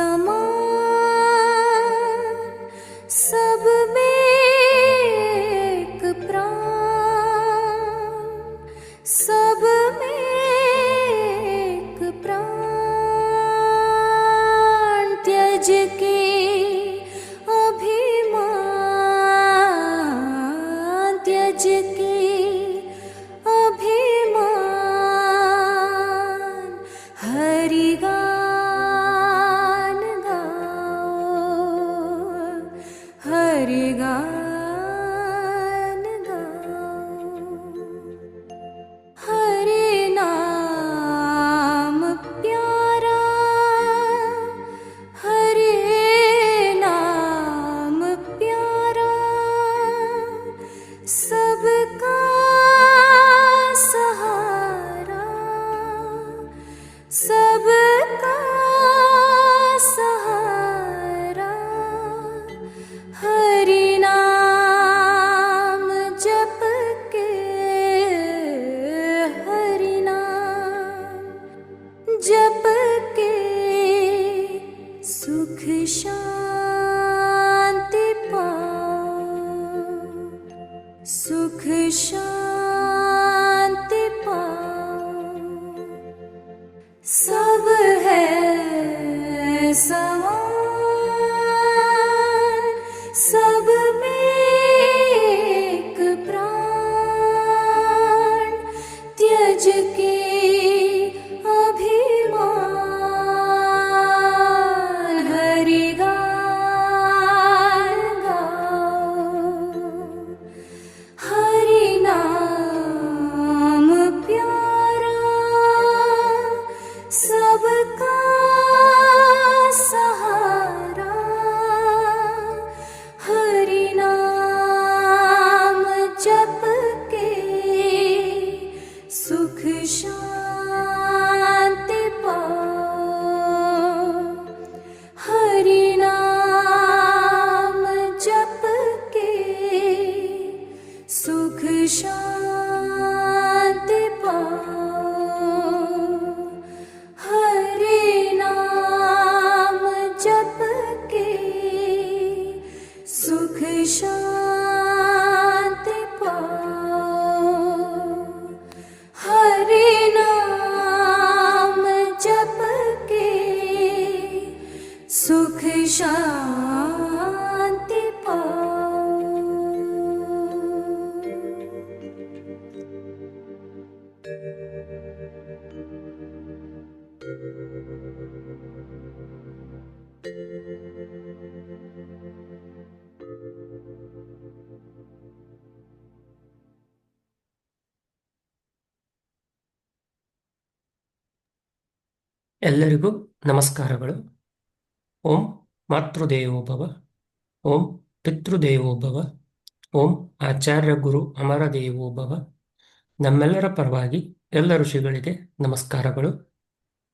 समान सब में एक प्राण, सब में एक प्राण। त्यज के अभिमान, त्यज के अभिमान, हरि गान गाओ, हरि गान गाओ। हरि नाम प्यारा, हरि नाम प्यारा, सबका सहारा, सबका सहारा। हरि नाम जप के, हरि नाम जप के, सुख शांति पाओ, सुख शांति पाओ। सब है समान, सब में एक प्राण। त्यज के अभिमान, हरि गान गाओ। हरि नाम प्यारा, सबका सहारा। हरि नाम जप के, सुख शांति पाओ। हरि नाम जप के, सुख शांति पाओ। हरि नाम जप के, सुख शांति पाओ। हरि नाम जप के, सुख शांति पाओ। ಎಲ್ಲರಿಗೂ ನಮಸ್ಕಾರಗಳು. ಓಂ ಮಾತೃದೇವೋ ಭವ, ಓಂ ಪಿತೃದೇವೋ ಭವ, ಓಂ ಆಚಾರ್ಯ ಗುರು ಅಮರ ದೇವೋ ಭವ. ನಮ್ಮೆಲ್ಲರ ಪರವಾಗಿ ಎಲ್ಲ ಋಷಿಗಳಿಗೆ ನಮಸ್ಕಾರಗಳು.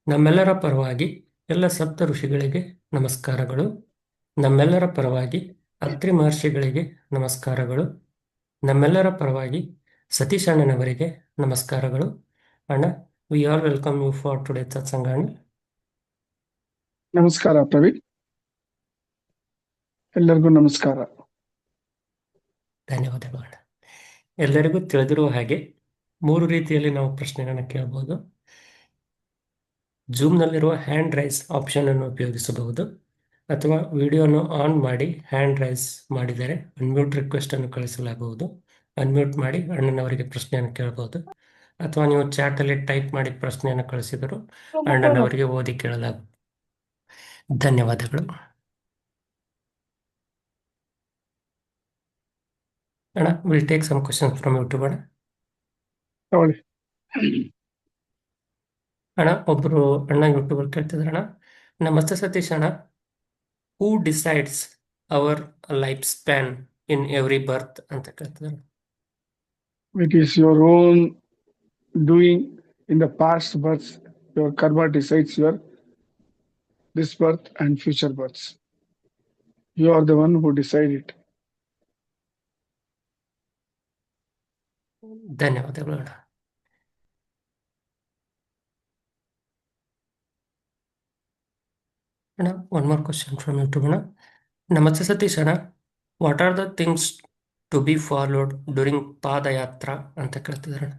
ನಮ್ಮೆಲ್ಲರ ಪರವಾಗಿ ಎಲ್ಲ ಸಪ್ತ ಋಷಿಗಳಿಗೆ ನಮಸ್ಕಾರಗಳು. ನಮ್ಮೆಲ್ಲರ ಪರವಾಗಿ ಅತ್ರಿ ಮಹರ್ಷಿಗಳಿಗೆ ನಮಸ್ಕಾರಗಳು. ನಮ್ಮೆಲ್ಲರ ಪರವಾಗಿ ಸತೀಶ್ ಅಣ್ಣನವರಿಗೆ ನಮಸ್ಕಾರಗಳು. ಅಣ್ಣ, we all welcome you for today satsang. ನಮಸ್ಕಾರ ಪ್ರವೀಣ್, ಎಲ್ಲರಿಗೂ ನಮಸ್ಕಾರ. ಧನ್ಯವಾದಗಳು ಅಣ್ಣ. ಎಲ್ಲರಿಗೂ ತಿಳಿದಿರುವ ಹಾಗೆ 3 ರೀತಿಯಲ್ಲಿ ನಾವು ಪ್ರಶ್ನೆಗಳನ್ನು ಕೇಳಬಹುದು. ಜೂಮ್ನಲ್ಲಿರುವ ಹ್ಯಾಂಡ್ ರೈಸ್ ಆಪ್ಷನ್ ಅನ್ನು ಉಪಯೋಗಿಸಬಹುದು, ಅಥವಾ ವಿಡಿಯೋನು ಆನ್ ಮಾಡಿ ಹ್ಯಾಂಡ್ ರೈಸ್ ಮಾಡಿದರೆ ಅನ್ಮ್ಯೂಟ್ ರಿಕ್ವೆಸ್ಟ್ ಅನ್ನು ಕಳಿಸಲಾಗುವುದು. ಅನ್ಮ್ಯೂಟ್ ಮಾಡಿ ಅಣ್ಣನವರಿಗೆ ಪ್ರಶ್ನೆಯನ್ನು ಕೇಳಬಹುದು, ಅಥವಾ ನೀವು ಚಾಟಲ್ಲಿ ಟೈಪ್ ಮಾಡಿ ಪ್ರಶ್ನೆಯನ್ನು ಕಳಿಸಿದರೂ ಅಣ್ಣನವರಿಗೆ ಓದಿ ಕೇಳಲಾಗುವುದು. ಧನ್ಯವಾದಗಳು ಅಣ್ಣ. Will take some questions from YouTube ಅಣ್ಣ. ತಗೊಳ್ಳಿ. ಅಣ್ಣ, ಒಬ್ರು ಅಣ್ಣ ಯೂಟ್ಯೂಬರ್ ಕೇಳ್ತಿದ್ರಣ್ಣ, ನಮಸ್ತೆ ಸತೀಶ್ ಅಣ್ಣ, who decides our life span in every birth ಅಂತ ಕೇಳ್ತಿದ್ರು. It is your own doing in the past births. Your karma decides your this birth and future births. You are the one who decide it. ಧನ್ಯವಾದಗಳು ಅಣ್ಣ. ಅಣ್ಣ one more question from YouTube ಅಣ್ಣ. ನಮಸ್ತೆ ಸತೀಶ್ ಅಣ್ಣ, what are the things to be followed during padayatra ಅಂತ ಕೇಳ್ತಿದಾರೆ ಅಣ್ಣ.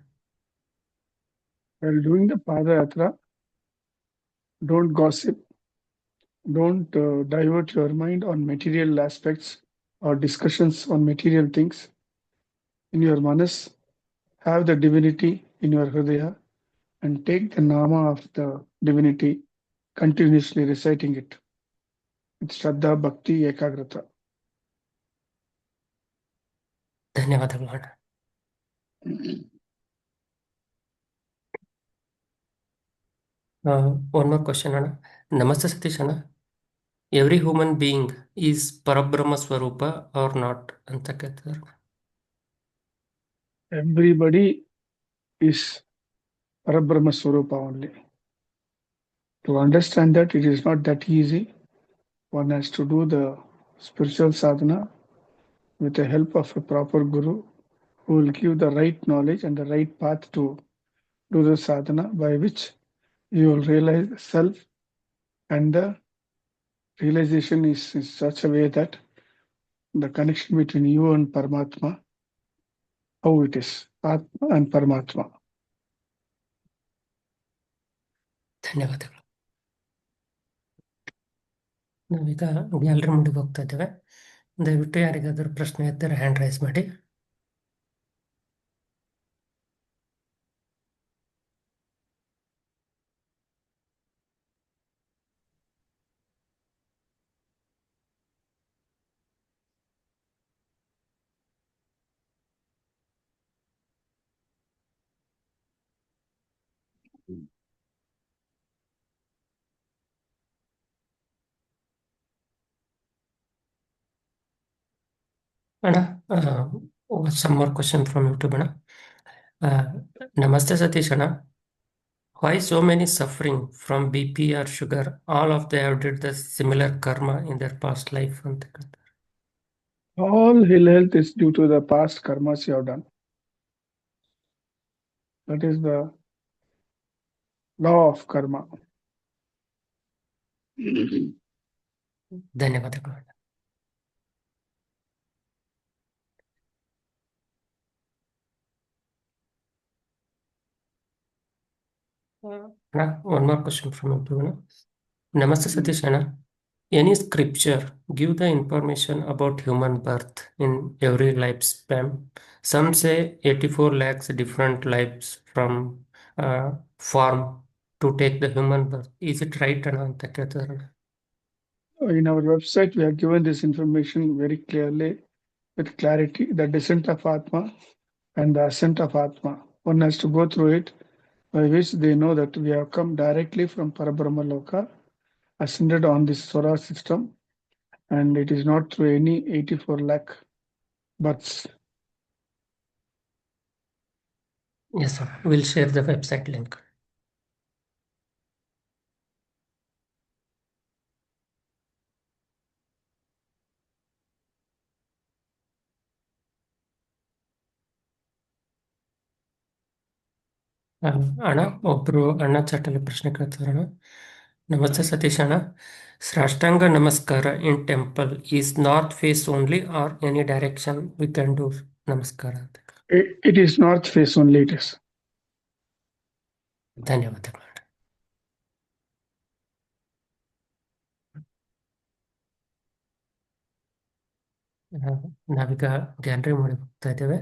While doing the Padayatra, don't gossip, don't divert your mind on material aspects or discussions on material things. In your manas, have the divinity in your hridaya and take the nama of the divinity, continuously reciting it with Shraddha, Bhakti, Ekagrata. ಧನ್ಯವಾದಗಳು ಅಣ್ಣ. One more question ಅಣ್ಣ. ನಮಸ್ತೆ ಸತೀಶ್ ಅಣ್ಣ, every human being is ಪರಬ್ರಹ್ಮ ಸ್ವರೂಪ R not ಅಂತ ಕೇಳ್ತಿದಾರೆ. Everybody is Parabrahma Swarupa only. To understand that, it is not that easy. One has to do the spiritual sadhana with the help of a proper guru who will give the right knowledge and the right path to do the sadhana, by which you will realize the self, and the realization is in such a way that the connection between you and Paramatma, how it is, Atma and Paramatma. ಧನ್ಯವಾದಗಳು. ನಾವೀಗ gallery ಮುಂದೆ ಹೋಗ್ತಾ ಇದ್ದೇವೆ. ದಯವಿಟ್ಟು ಯಾರಿಗಾದರೂ ಪ್ರಶ್ನೆ ಇದ್ದರೆ hand raise ಮಾಡಿ. ಅಣ್ಣ, some more question from YouTube ಅಣ್ಣ. ನಮಸ್ತೆ ಸತೀಶ್ ಅಣ್ಣ, why so many suffering from BP or sugar? All of they have did the similar karma in their past life ಅಂತ ಕೇಳ್ತಾರೆ. All ill health is due to the past karmas you have done. That is the law of karma. ಧನ್ಯವಾದಗಳು ಅಣ್ಣ. ಅಣ್ಣ one more question from YouTube ಅಣ್ಣ. ನಮಸ್ತೆ ಸತೀಶ್ ಅಣ್ಣ, any scripture give the information about human birth in every lifespan? Some say 84 lakhs different lives from form to take the human birth. Is it right ಅಣ್ಣ ಅಂತ ಕೇಳ್ತಾರೆ ಅಣ್ಣ. In our website, we have given this information very clearly with clarity, the descent of Atma and the ascent of Atma. One has to go through it, by which they know that we have come directly from Parabrahma Loka, ascended on this solar system, and it is not through any 84 lakh births. Yes sir, we'll share the website link. ಅಣ್ಣ, ಒಬ್ರು ಅಣ್ಣ ಚಾಟಲ್ಲಿ ಪ್ರಶ್ನೆ ಕೇಳ್ತಾರೆ ಅಣ್ಣ. ನಮಸ್ತೆ ಸತೀಶ್ ಅಣ್ಣ, ಸಾಷ್ಟಾಂಗ ನಮಸ್ಕಾರ in temple is north face only or any direction we can do ನಮಸ್ಕಾರ ಅಂತ. It is north face only, it is. ಧನ್ಯವಾದಗಳು. ನಾವೀಗ ಗ್ಯಾಲರಿ ಮಾಡಿ ಹೋಗ್ತಾ ಇದ್ದೇವೆ.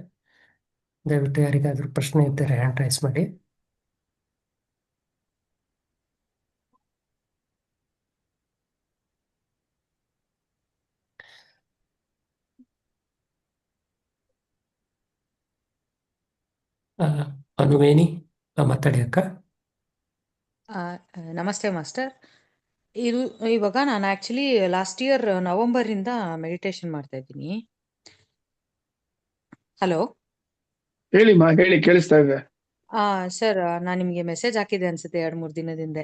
ದಯವಿಟ್ಟು ಯಾರಿಗಾದ್ರೂ ಪ್ರಶ್ನೆ ಇದ್ದರೆ ಹ್ಯಾಂಡ್ ರೈಸ್ ಮಾಡಿ. ಅನುವೇಣಿ ಮಾತಾಡಿ ಅಕ್ಕ. ನಮಸ್ತೆ ಮಾಸ್ಟರ್. ಇದು ಇವಾಗ ನಾನು ಆಕ್ಚುಲಿ ಲಾಸ್ಟ್ ಇಯರ್ ನವೆಂಬರಿಂದ ಮೆಡಿಟೇಷನ್ ಮಾಡ್ತಾ ಇದ್ದೀನಿ. ಹಲೋ ಹೇಳಿಮ್ಮ, ಹೇಳಿ, ಕೇಳಿಸ್ತಾ ಇದೆ. ಸರ್, ನಾನು ನಿಮಗೆ ಮೆಸೇಜ್ ಹಾಕಿದೆ ಅನ್ಸುತ್ತೆ 2-3 ದಿನದಿಂದ.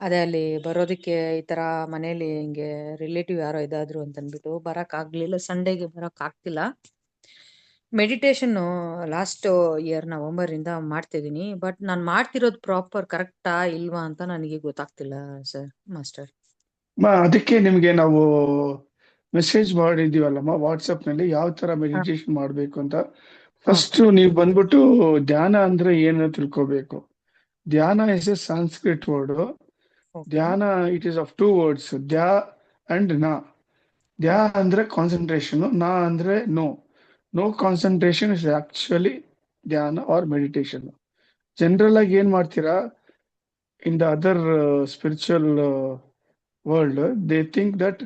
ಅದೇ ಅಲ್ಲಿ ಬರೋದಕ್ಕೆ ಈ ತರ ಮನೇಲಿ ಹಿಂಗೆ ರಿಲೇಟಿವ್ ಯಾರೋ ಇದಾದ್ರು ಅಂತ ಅಂದ್ಬಿಟ್ಟು ಬರಕ್ ಆಗ್ಲಿಲ್ಲ. ಸಂಡೇಗೆ ಬರಕ್ ಆಗ್ತಿಲ್ಲ. ಮೆಡಿಟೇಷನ್ ಲಾಸ್ಟ್ ಇಯರ್ ನವೆಂಬರ್ ಇಂದ ಮಾಡ್ತಿದ್ದೀನಿ. ಬಟ್ ನಾನು ಮಾಡ್ತಿರೋದು ಪ್ರಾಪರ್ ಕರೆಕ್ಟಾ ಇಲ್ವಾ ಅಂತ ನನಗೆ ಗೊತ್ತಾಗ್ತಿಲ್ಲ ಸರ್ ಮಾಸ್ಟರ್. ಅದಕ್ಕೆ ನಿಮ್ಗೆ ನಾವು ಮೆಸೇಜ್ ಮಾಡಿದೀವಲ್ಲಮ್ಮ ವಾಟ್ಸಪ್ ನಲ್ಲಿ ಯಾವ ತರ ಮೆಡಿಟೇಷನ್ ಮಾಡ್ಬೇಕು ಅಂತ. ಫಸ್ಟ್ ನೀವು ಬಂದ್ಬಿಟ್ಟು ಧ್ಯಾನ ಅಂದ್ರೆ ಏನು ತಿಳ್ಕೊಬೇಕು. Dhyana is a Sanskrit word. Okay dhyana it is of 2 words, dhya and na. ಧ್ಯ ಅಂದ್ರೆ ಕಾನ್ಸಂಟ್ರೇಷನ್, ನಾ ಅಂದ್ರೆ no. No concentration is actually dhyana or meditation. General ಆಗಿ ಏನ್ ಮಾಡ್ತೀರಾ, in the other spiritual world, they think that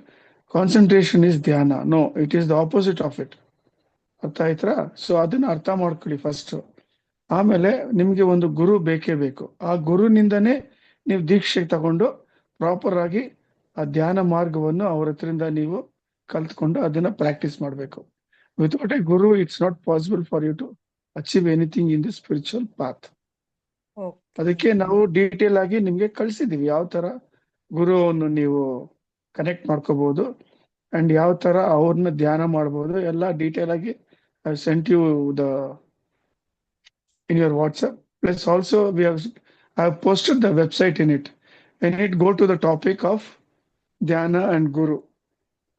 concentration is dhyana. No, it is the opposite of it. ಅರ್ಥ ಆಯ್ತಾ? So ಅದನ್ನ ಅರ್ಥ ಮಾಡ್ಕೊಳ್ಳಿ ಫಸ್ಟ್. ಆಮೇಲೆ ನಿಮ್ಗೆ ಒಂದು ಗುರು ಬೇಕೇ ಬೇಕು. ಆ ಗುರುನಿಂದನೇ ನೀವು ದೀಕ್ಷೆ ತಗೊಂಡು ಪ್ರಾಪರ್ ಆಗಿ ಆ ಧ್ಯಾನ ಮಾರ್ಗವನ್ನು ಅವ್ರ ಹತ್ರದಿಂದ ನೀವು ಕಲ್ತ್ಕೊಂಡು ಅದನ್ನ ಪ್ರಾಕ್ಟೀಸ್ ಮಾಡಬೇಕು. Without a guru it's not possible for you to achieve anything in the spiritual path. Okay ಅದಕ್ಕೆ ನಾವು ಡೀಟೇಲ್ ಆಗಿ ನಿಮ್ಗೆ ಕಳ್ಸಿದೀವಿ ಯಾವ ತರ ಗುರುವನ್ನು ನೀವು ಕನೆಕ್ಟ್ ಮಾಡ್ಕೋಬಹುದು ಅಂಡ್ ಯಾವ ತರ ಅವ್ರನ್ನ ಧ್ಯಾನ ಮಾಡಬಹುದು ಎಲ್ಲ ಡೀಟೇಲ್ ಆಗಿ I sent you the in your WhatsApp. Plus also I have posted the website in it. When it go to the topic of ಧ್ಯಾನ and ಗುರು,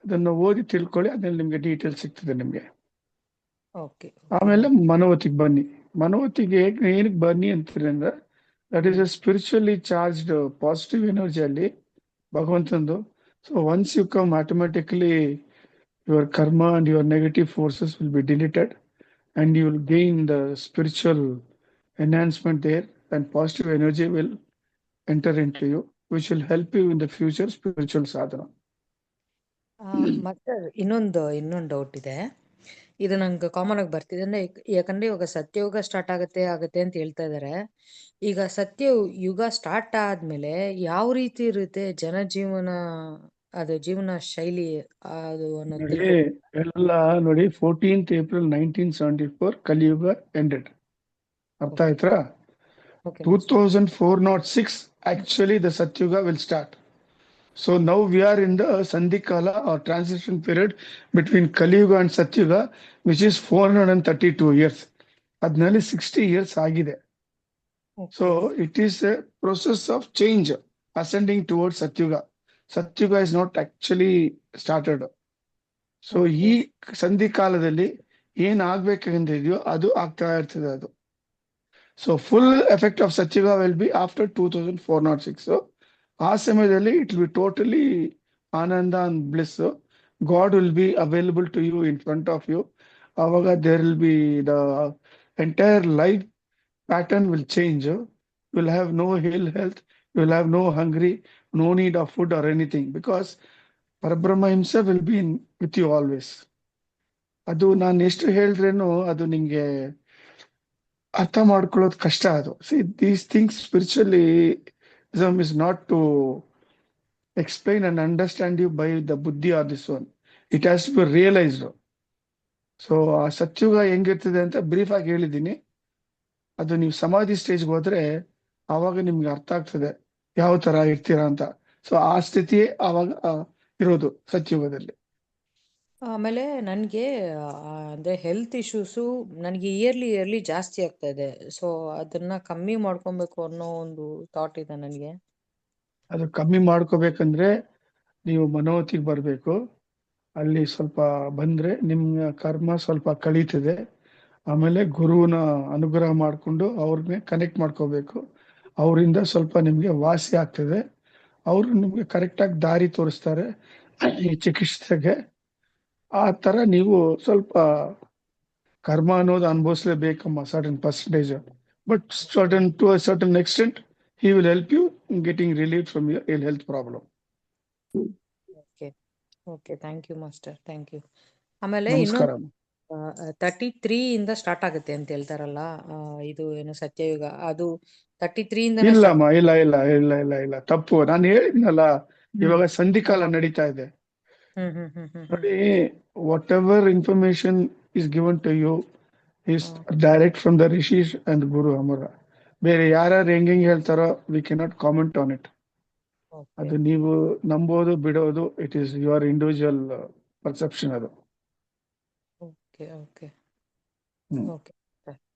ಅದನ್ನ ಓದಿ ತಿಳ್ಕೊಳ್ಳಿ, ಅದ್ರಲ್ಲಿ ನಿಮ್ಗೆ ಡೀಟೇಲ್ ಸಿಗ್ತದೆ ನಿಮ್ಗೆ. ಓಕೆ ಆಮೇಲೆ ಮನೋವತಿಗೆ ಬನ್ನಿ. ಮನೋವತಿಗೆ ಏನಕ್ಕೆ ಬನ್ನಿ ಅಂತೀರಿ ಅಂದ್ರೆ, that is a spiritually charged positive energy ಅಲ್ಲಿ ಭಗವಂತಂದು. So once you come, automatically your karma and your negative forces will be deleted and you will gain the spiritual enhancement there, and positive energy will enter into you, which will help you in the future spiritual sadhana. ಮತ್ತೆ ಇನ್ನೊಂದು doubt ಇದೆ. ಇದು ನಂಗೆ common ಆಗಿ ಬರ್ತಿದೆ ಅಂದ್ರೆ, ಯಾಕಂದ್ರೆ ಇವಾಗ ಸತ್ಯಯುಗ ಸ್ಟಾರ್ಟ್ ಆಗತ್ತೆ ಅಂತ ಹೇಳ್ತಾ ಇದಾರೆ. ಈಗ ಸತ್ಯಯುಗ ಸ್ಟಾರ್ಟ್ ಆದ್ಮೇಲೆ ಯಾವ ರೀತಿ ಇರುತ್ತೆ ಜನಜೀವನ, ಅದು ಜೀವನ ಶೈಲಿ, ಅದು ಅನ್ನೋದು ನೋಡಿ ಎಲ್ಲ ನೋಡಿ, 14th April 1974 ಕಲಿಯುಗ ended. ಅರ್ಥ ಆಯ್ತಾ? Okay 2406 actually the Satyuga will start. So now we are in the Sandhikala or transition period between Kali Yuga and Satyuga, which is 432 years. Adnali 60 years agide. So it is a process of change ascending towards Satyuga. Satyuga is not actually started. So ಈ ಸಂಧಿಕಾಲದಲ್ಲಿ ಏನ್ ಆಗ್ಬೇಕಂದಿದೆಯೋ ಅದು ಆಗ್ತಾ ಇರ್ತದೆ ಅದು. So full effect of Satyuga will be after 2406. ಆ ಸಮಯದಲ್ಲಿ it will be totally ananda and bliss. God will be available to you in front of you. ಆವಾಗ there will be the entire life pattern will change. You will have no ill health, you will have no hungry, no need of food or anything, because Parabrahma himself will be with you always. ಅದು ನಾನು ಎಷ್ಟು ಹೇಳಿದ್ರೇನು ಅದು ನಿಂಗೆ ಅರ್ಥ ಮಾಡ್ಕೊಳ್ಳೋದು ಕಷ್ಟ. ಅದು these things spiritualism is not to explain and understand you by the buddhi or this one. It has to be realized. So ಆ ಸತ್ಯುಗ ಹೆಂಗಿರ್ತದೆ ಅಂತ ಬ್ರೀಫ್ ಆಗಿ ಹೇಳಿದ್ದೀನಿ. ಅದು ನೀವು ಸಮಾಧಿ ಸ್ಟೇಜ್ಗೆ ಹೋದ್ರೆ ಆವಾಗ ನಿಮ್ಗೆ ಅರ್ಥ ಆಗ್ತದೆ ಯಾವ ತರ ಇರ್ತೀರಾ ಅಂತ. ಸೊ ಆ ಸ್ಥಿತಿಯೇ ಆವಾಗ ಇರೋದು ಸತ್ಯುಗದಲ್ಲಿ. ಆಮೇಲೆ ನನಗೆ ಅಂದ್ರೆ ಹೆಲ್ತ್ ಇಶ್ಯೂಸು ನನಗೆ ಇಯರ್ಲಿ ಜಾಸ್ತಿ ಆಗ್ತಾ ಇದೆ. ಸೊ ಅದನ್ನ ಕಮ್ಮಿ ಮಾಡ್ಕೊಬೇಕು ಅನ್ನೋ ಒಂದು ಥಾಟ್ ಇದೆ ನನಗೆ. ಅದು ಕಮ್ಮಿ ಮಾಡ್ಕೋಬೇಕಂದ್ರೆ ನೀವು ಮನೋವತಿಗೆ ಬರಬೇಕು. ಅಲ್ಲಿ ಸ್ವಲ್ಪ ಬಂದ್ರೆ ನಿಮ್ಮ ಕರ್ಮ ಸ್ವಲ್ಪ ಕಳೀತದೆ. ಆಮೇಲೆ ಗುರುವಿನ ಅನುಗ್ರಹ ಮಾಡಿಕೊಂಡು ಅವ್ರನ್ನೇ ಕನೆಕ್ಟ್ ಮಾಡ್ಕೋಬೇಕು. ಅವರಿಂದ ಸ್ವಲ್ಪ ನಿಮ್ಗೆ ವಾಸಿ ಆಗ್ತದೆ. ಅವರು ನಿಮ್ಗೆ ಕರೆಕ್ಟಾಗಿ ದಾರಿ ತೋರಿಸ್ತಾರೆ ಈ ಚಿಕಿತ್ಸೆಗೆ. ಆ ತರ ನೀವು ಸ್ವಲ್ಪ ಕರ್ಮ ಅನ್ನೋದು ಅನುಭವಿಸ್ಲೇಬೇಕಮ್ಮ, certain percentage. But to a certain extent he will help you in getting relief from your ill health problem. Okay thank you master, thank you. ಆಮೇಲೆ ನಮಸ್ಕಾರ. ಇನ್ನೊಂದು 33 ಇಂದ ಸ್ಟಾರ್ಟ್ ಆಗುತ್ತೆ ಅಂತ ಹೇಳ್ತಾರಲ್ಲ, ಇದು ಏನು ಸತ್ಯಯುಗ, ಅದು 33 ಇಂದ ಇಲ್ಲಮ್ಮ, ಇಲ್ಲ ಇಲ್ಲ ಇಲ್ಲ ಇಲ್ಲ ಇಲ್ಲ ತಪ್ಪು. ನಾನು ಹೇಳಿದ್ನಲ್ಲ, ಇವಾಗ ಸಂಧಿಕಾಲ ನಡೀತಾ ಇದೆ ನೋಡಿ. Whatever information is given to you is direct from the rishis and Guru Amara. ಬೇರೆ ಯಾರ್ಯಾರು ಹೆಂಗೆ ಹೇಳ್ತಾರೋ we cannot comment on it. ಅದು ನೀವು ನಂಬೋದು ಬಿಡೋದು, it is your individual perception ಅದು. Okay okay okay,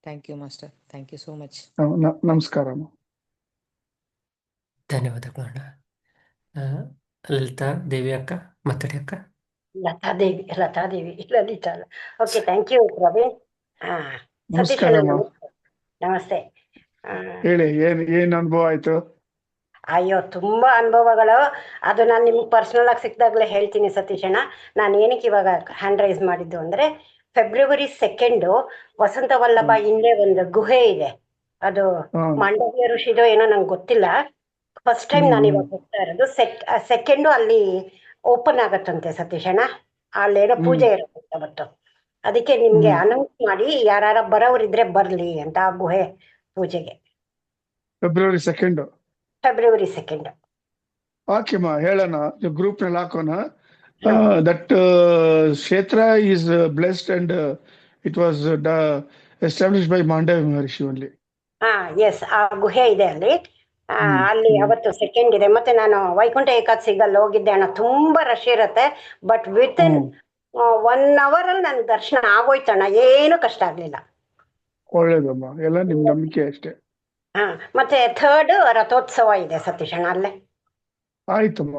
thank you master, thank you so much. ನಮಸ್ಕಾರ. ಧನ್ಯವಾದಗಳು. ಲಲಿತಾ ದೇವಿ ಅಕ್ಕ ಮಾತಾಡಿ ಅಕ್ಕ. ಲತಾದೇವಿ ಲಲಿತಾ ಅಲ್ಲ. Okay, thank you Praveen. ಹಾ, ಸತೀಶ್ ಅಣ್ಣ ನಮಸ್ಕಾರಮ್ಮ. ನಮಸ್ತೆ. ಹೇಳಿ, ಏನ್ ಅನುಭವ ಆಯ್ತು? ಅಯ್ಯೋ, ತುಂಬಾ ಅನುಭವಗಳು. ಅದು ನಾನು ನಿಮ್ಗೆ ಪರ್ಸನಲ್ ಆಗಿ ಸಿಕ್ಕಿದಾಗಲೇ ಹೇಳ್ತೀನಿ ಸತೀಶ್ ಅಣ್ಣ. ನಾನು ಏನಕ್ಕೆ ಇವಾಗ ಹ್ಯಾಂಡ್ ರೈಸ್ ಮಾಡಿದ್ದು ಅಂದ್ರೆ, ಫೆಬ್ರವರಿ 2 ವಸಂತ ವಲ್ಲಭ ಹಿಂದೆ ಒಂದು ಗುಹೆ ಇದೆ. ಅದು ಮಾಂಡವ್ಯ ಋಷಿದೋ ಏನೋ ನಂಗೆ ಗೊತ್ತಿಲ್ಲ. ಫಸ್ಟ್ ಟೈಮ್ ನಾನು ಇವಾಗ ಹೋಗ್ತಾ ಇರೋದು. ಸೆಕೆಂಡು ಅಲ್ಲಿ ಓಪನ್ ಆಗತ್ತಂತೆ ಸತೀಶ್ ಅಣ್ಣ. ಅಲ್ಲೇನೋ ಪೂಜೆ ಇರುತ್ತೆ ಅವತ್ತು. ಅದಕ್ಕೆ ನಿಮ್ಗೆ ಅನೌನ್ಸ್ ಮಾಡಿ ಯಾರ ಬರೋರಿದ್ರೆ ಬರ್ಲಿ ಅಂತ ಆ ಗುಹೆ ಪೂಜೆಗೆ. ಫೆಬ್ರವರಿ 2. ಫೆಬ್ರವರಿ 2. ಹಾಕಿಮ್ಮ, ಹೇಳೋಣ, ಗ್ರೂಪ್ ನಲ್ಲಿ ಹಾಕೋಣ. ದಟ್ ಕ್ಷೇತ್ರ is blessed and it was establish by Mandavya Maharshi only. ಹಾ, ಎಸ್, ಆ ಗುಹೆ ಇದೆ ಅಲ್ಲಿ. ಅಲ್ಲಿ ಅವತ್ತು 2 ಇದೆ. ಮತ್ತೆ ನಾನು ವೈಕುಂಠ ಏಕಾದಶಿಗೆ ಅಲ್ಲಿ ಹೋಗಿದ್ದೆ ಅಣ್ಣ. ತುಂಬಾ ರಶ್ ಇರುತ್ತೆ. ಬಟ್ ವಿತ್ ಇನ್ 1 hour ಅಲ್ಲಿ ನನ್ಗೆ ದರ್ಶನ ಆಗೋಯ್ತಣ್ಣ. ಏನು ಕಷ್ಟ ಆಗ್ಲಿಲ್ಲ. ಒಳ್ಳೇದಮ್ಮ, ಎಲ್ಲ ನಿಮ್ ನಂಬಿಕೆ ಅಷ್ಟೇ. ಹಾ, ಮತ್ತೆ 3 ರಥೋತ್ಸವ ಇದೆ ಸತೀಶ್ ಅಣ್ಣ ಅಲ್ಲೇ. ಆಯ್ತಮ್ಮ.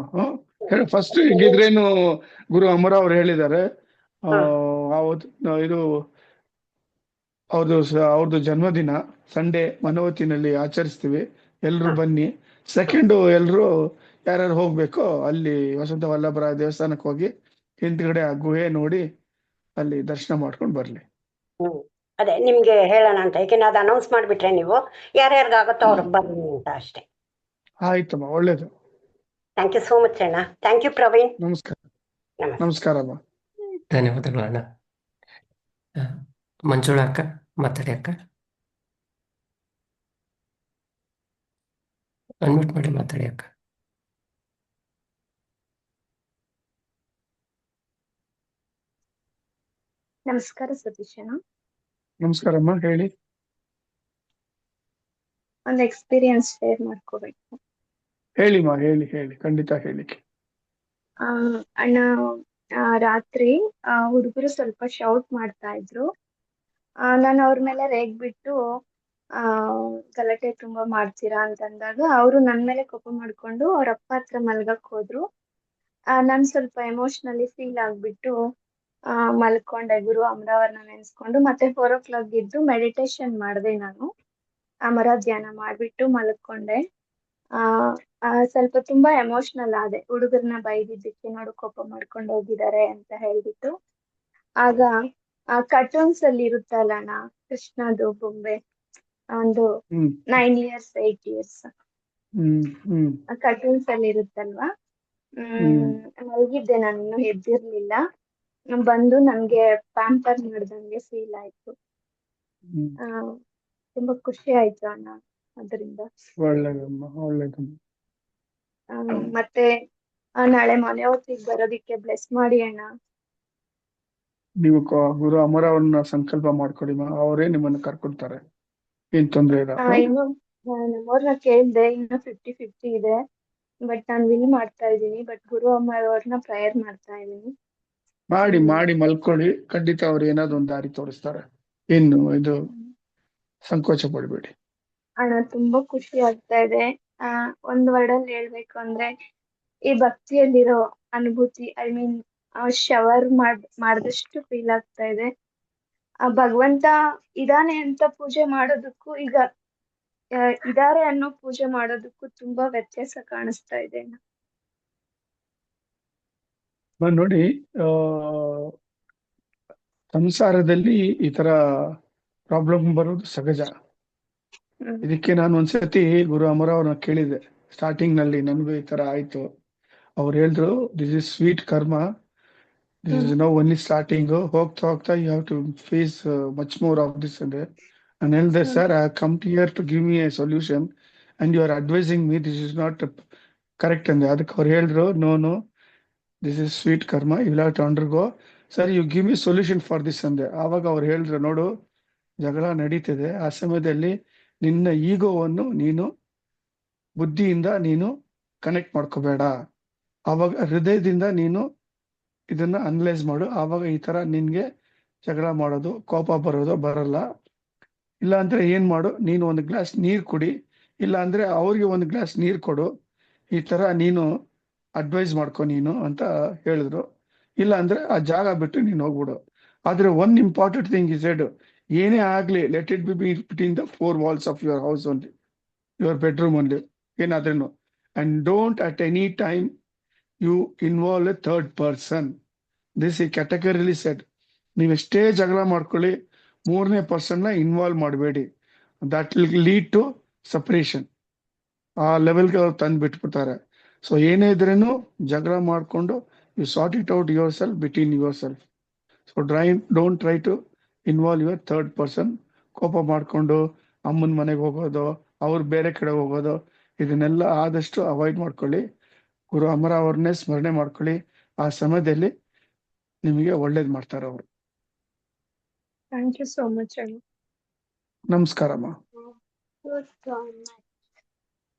ಫಸ್ಟ್ ಹೀಗಿದ್ರೇನು ಗುರು ಅಮರ ಅವ್ರು ಹೇಳಿದ್ದಾರೆ, ಇದು ಅವ್ರದ್ದು ಜನ್ಮದಿನ ಸಂಡೇ ಮನೋವತಿನಲ್ಲಿ ಆಚರಿಸ್ತೀವಿ, ಎಲ್ರು ಬನ್ನಿ. 2 ಎಲ್ರು ಯಾರ್ಯಾರು ಹೋಗ್ಬೇಕೋ ಅಲ್ಲಿ ವಸಂತ ವಲ್ಲಭರಾಯ ದೇವಸ್ಥಾನಕ್ಕೆ ಹೋಗಿ ಹಿಂದ್ಗಡೆ ಆ ಗುಹೆ ನೋಡಿ ಅಲ್ಲಿ ದರ್ಶನ ಮಾಡ್ಕೊಂಡು ಬರ್ಲಿ. ಅದೇ ನಿಮ್ಗೆ ಹೇಳೋಣ ಅಂತ. ಯಾಕೆಂದ್ರೆ ಅದು ಅನೌನ್ಸ್ ಮಾಡ್ಬಿಟ್ರೆ ನೀವು ಯಾರ್ಯಾರಿಗಾಗತ್ತೋ ಅವ್ರಿಗೆ ಬರ್ಲಿ ಅಂತ ಅಷ್ಟೇ. ಆಯ್ತಮ್ಮ, ಒಳ್ಳೇದು. ಥ್ಯಾಂಕ್ ಯು ಸೋ ಮಚ್ ಅಣ್ಣ. Thank you Praveen. ನಮಸ್ಕಾರ. ನಮಸ್ತೆ. ನಮಸ್ಕಾರಮ್ಮ. ಧನ್ಯವಾದಗಳು ಅಣ್ಣ. ಮಂಜುಳಾ ಅಕ್ಕ ಮಾತಾಡಿ ಅಕ್ಕ. ಅನ್ಮ್ಯೂಟ್ ಮಾಡಿ ಮಾತಾಡಿ ಅಕ್ಕ. ನಮಸ್ಕಾರ ಸತೀಶ್ ಅಣ್ಣ. ನಮಸ್ಕಾರಮ್ಮ, ಹೇಳಿ. ಒಂದು ಎಕ್ಸ್ಪೀರಿಯನ್ಸ್ ಶೇರ್ ಮಾಡ್ಕೋಬೇಕು. ಹೇಳಿಮ್ಮ, ಹೇಳಿ, ಖಂಡಿತ ಹೇಳಿಕೆ. ಅಣ್ಣ, ರಾತ್ರಿ ಹುಡುಗರು ಸ್ವಲ್ಪ ಶೌಟ್ ಮಾಡ್ತಾ ಇದ್ರು. ನಾನು ಅವ್ರ ಮೇಲೆ ರೇಗ್ಬಿಟ್ಟು ಗಲಾಟೆ ತುಂಬಾ ಮಾಡ್ತೀರಾ ಅಂತಂದಾಗ ಅವರು ನನ್ ಮೇಲೆ ಕೋಪ ಮಾಡ್ಕೊಂಡು ಅವ್ರ ಅಪ್ಪ ಹತ್ರ ಮಲ್ಗಕ್ ಹೋದ್ರು. ನಾನ್ ಸ್ವಲ್ಪ ಎಮೋಷನಲಿ ಫೀಲ್ ಆಗ್ಬಿಟ್ಟು ಮಲ್ಕೊಂಡೆ. ಗುರು ಅಮರವರ್ನ ನೆನ್ಸ್ಕೊಂಡು ಮತ್ತೆ 4 o'clock ಎದ್ದು ಮೆಡಿಟೇಷನ್ ಮಾಡಿದೆ. ನಾನು ಅಮರ ಧ್ಯಾನ ಮಾಡ್ಬಿಟ್ಟು ಮಲ್ಕೊಂಡೆ. ಸ್ವಲ್ಪ ತುಂಬಾ ಎಮೋಷನಲ್ ಆದೆ. ಹುಡುಗರ್ನ ಬೈದಿದ್ದಕ್ಕೆ ನೋಡು ಕೋಪ ಮಾಡ್ಕೊಂಡು ಹೋಗಿದ್ದಾರೆ ಅಂತ ಹೇಳ್ಬಿಟ್ಟು. ಆಗ ಕಾರ್ಟೂನ್ಸ್ ಅಲ್ಲಿ ಇರುತ್ತಲ್ಲ ಅಣ್ಣ, ಕೃಷ್ಣದು ಬೊಂಬೆ, ಒಂದು 9 years 8 years ಕಾರ್ಟೂನ್ಸ್ ಅಲ್ಲಿ ಇರುತ್ತಲ್ವಾ. ಮಲಗಿದ್ದೆ, ನಾನು ಇನ್ನೂ ಎದ್ದಿರ್ಲಿಲ್ಲ. ಬಂದು ನನ್ಗೆ ಪ್ಯಾಂಪರ್ ಮಾಡ್ದಂಗೆ ಫೀಲ್ ಆಯ್ತು. ತುಂಬಾ ಖುಷಿ ಆಯ್ತು ಅಣ್ಣ ಅದರಿಂದ. ಒಳ್ಳೇದಮ್ಮ. ಮತ್ತೆ ನಾಳೆ ಮನೆಯವತ್ತಿಗೆ ಬರೋದಿಕ್ಕೆ ಬ್ಲೆಸ್ ಮಾಡಿ ಅಣ್ಣ. ನೀವು ಗುರು ಅಮರ ಅವ್ರನ್ನ ಸಂಕಲ್ಪ ಮಾಡ್ಕೊಡಿಮ್ಮ, ಅವರೇ ನಿಮ್ಮನ್ನ ಕರ್ಕೊಳ್ತಾರೆ, ಏನ್ ತೊಂದ್ರೆ ಇಲ್ಲ. ಇನ್ನು ನಮ್ಮವ್ರನ್ನ ಕೇಳ್ದೆ, ಇನ್ನು 50-50 ಇದೆ. ಬಟ್ ನಾನು ವಿನ್ ಮಾಡ್ತಾ ಇದ್ದೀನಿ. ಬಟ್ ಗುರು ಅಮರ ಅವ್ರನ್ನ ಪ್ರೇಯರ್ ಮಾಡ್ತಾ ಇದೀನಿ. ಮಾಡಿ ಮಲ್ಕೊಳ್ಳಿ, ಖಂಡಿತ ಅವ್ರು ಏನಾದ್ರು ಒಂದು ದಾರಿ ತೋರಿಸ್ತಾರೆ. ಇನ್ನು ಇದು ಸಂಕೋಚ ಪಡ್ಬೇಡಿ ಅಣ್ಣ. ತುಂಬಾ ಖುಷಿ ಆಗ್ತಾ ಇದೆ. ಒಂದ್ ವರ್ಡಲ್ಲಿ ಹೇಳ್ಬೇಕು ಅಂದ್ರೆ, ಈ ಭಕ್ತಿಯಲ್ಲಿರೋ ಅನುಭೂತಿ, ಐ ಮೀನ್ ಶವರ್ ಮಾಡಿದಷ್ಟು ಫೀಲ್ ಆಗ್ತಾ ಇದೆ. ಆ ಭಗವಂತ ಇದಾನೆ ಅಂತ ಪೂಜೆ ಮಾಡೋದಕ್ಕೂ, ಈಗ ಇದಾರೆ ಅನ್ನೋ ಪೂಜೆ ಮಾಡೋದಕ್ಕೂ ತುಂಬಾ ವ್ಯತ್ಯಾಸ ಕಾಣಿಸ್ತಾ ಇದೆ. ನೋಡಿ, ಸಂಸಾರದಲ್ಲಿ ಈ ತರ ಪ್ರಾಬ್ಲಮ್ ಬರೋದು ಸಹಜ. ಇದಕ್ಕೆ ನಾನು ಒಂದ್ಸತಿ ಗುರು ಅಮರ ಅವ್ರನ್ನ ಕೇಳಿದೆ. ಸ್ಟಾರ್ಟಿಂಗ್ ನಲ್ಲಿ ನನಗೂ ಈ ತರ ಆಯ್ತು. ಅವ್ರು ಹೇಳಿದ್ರು, this is sweet karma, this is now only starting, ಹೋಗ್ತಾ you have to face much more of this ಅಂದೆ. ನಾನು ಹೇಳಿದೆ, sir, I come here to give me a solution and you are advising me, this is not correct ಅಂದೆ. ಅದಕ್ಕೆ ಅವ್ರು ಹೇಳಿದ್ರು, no, this is sweet karma, you will have to undergo. Sir, you give me solution for this ಅಂದೆ. ಆವಾಗ ಅವ್ರು ಹೇಳಿದ್ರು, ನೋಡು, ಜಗಳ ನಡೀತಿದೆ, ಆ ಸಮಯದಲ್ಲಿ ನಿನ್ನ ಈಗೋವನ್ನು ನೀನು ಬುದ್ಧಿಯಿಂದ ನೀನು ಕನೆಕ್ಟ್ ಮಾಡ್ಕೋಬೇಡ. ಆವಾಗ ಹೃದಯದಿಂದ ನೀನು ಇದನ್ನ ಅನಲೈಸ್ ಮಾಡು. ಆವಾಗ ಈ ತರ ನಿನ್ಗೆ ಜಗಳ ಮಾಡೋದು, ಕೋಪ ಬರಲ್ಲ. ಇಲ್ಲ ಅಂದ್ರೆ ಏನ್ ಮಾಡು, ನೀನು 1 glass ನೀರ್ ಕುಡಿ, ಇಲ್ಲ ಅಂದ್ರೆ ಅವ್ರಿಗೆ 1 glass ನೀರ್ ಕೊಡು. ಈ ತರ ನೀನು ಅಡ್ವೈಸ್ ಮಾಡ್ಕೊ ನೀನು ಅಂತ ಹೇಳಿದ್ರು. ಇಲ್ಲ ಅಂದ್ರೆ ಆ ಜಾಗ ಬಿಟ್ಟು ನೀನು ಹೋಗ್ಬಿಡು. ಆದ್ರೆ ಒನ್ ಇಂಪಾರ್ಟೆಂಟ್ ಥಿಂಗ್ ಇಸ್ ಎಡ್, ಏನೇ ಆಗ್ಲಿ let it be between the 4 walls of your house only, your bedroom only, ಏನಾದ್ರೂ. And don't at any time you involve a third person. This ಈ ಕ್ಯಾಟಗರಿಲಿ ಸೆಟ್. ನೀವು ಎಷ್ಟೇ ಜಗಳ ಮಾಡ್ಕೊಳ್ಳಿ, 3ನೇ ಪರ್ಸನ್ನ ಇನ್ವಾಲ್ವ್ ಮಾಡಬೇಡಿ. That will lead to separation. ಆ ಲೆವೆಲ್ಗೆ ಅವ್ರು ತಂದು ಬಿಟ್ಬಿಡ್ತಾರೆ. ಸೊ ಏನೇ ಇದ್ರೇನು ಜಗಳ ಮಾಡ್ಕೊಂಡು you sort it out yourself between yourself. So don't try to involve your third person. ಕೋಪ ಮಾಡ್ಕೊಂಡು ಅಮ್ಮನ ಮನೆಗೆ ಹೋಗೋದು, ಅವ್ರು ಬೇರೆ ಕಡೆ ಹೋಗೋದು, ಇದನ್ನೆಲ್ಲ ಆದಷ್ಟು ಅವಾಯ್ಡ್ ಮಾಡ್ಕೊಳ್ಳಿ. ಗುರು ಅಮರ ಅವ್ರನ್ನೇ ಸ್ಮರಣೆ ಮಾಡ್ಕೊಳ್ಳಿ. ಆ ಸಮಯದಲ್ಲಿ ನಿಮಗೆ ಒಳ್ಳೇದ್ ಮಾಡ್ತಾರೆ ಅವರು. ಥ್ಯಾಂಕ್ ಯು ಸೋ ಮಚ್ ಅಣ್ಣ. ನಮಸ್ಕಾರಮ್ಮ.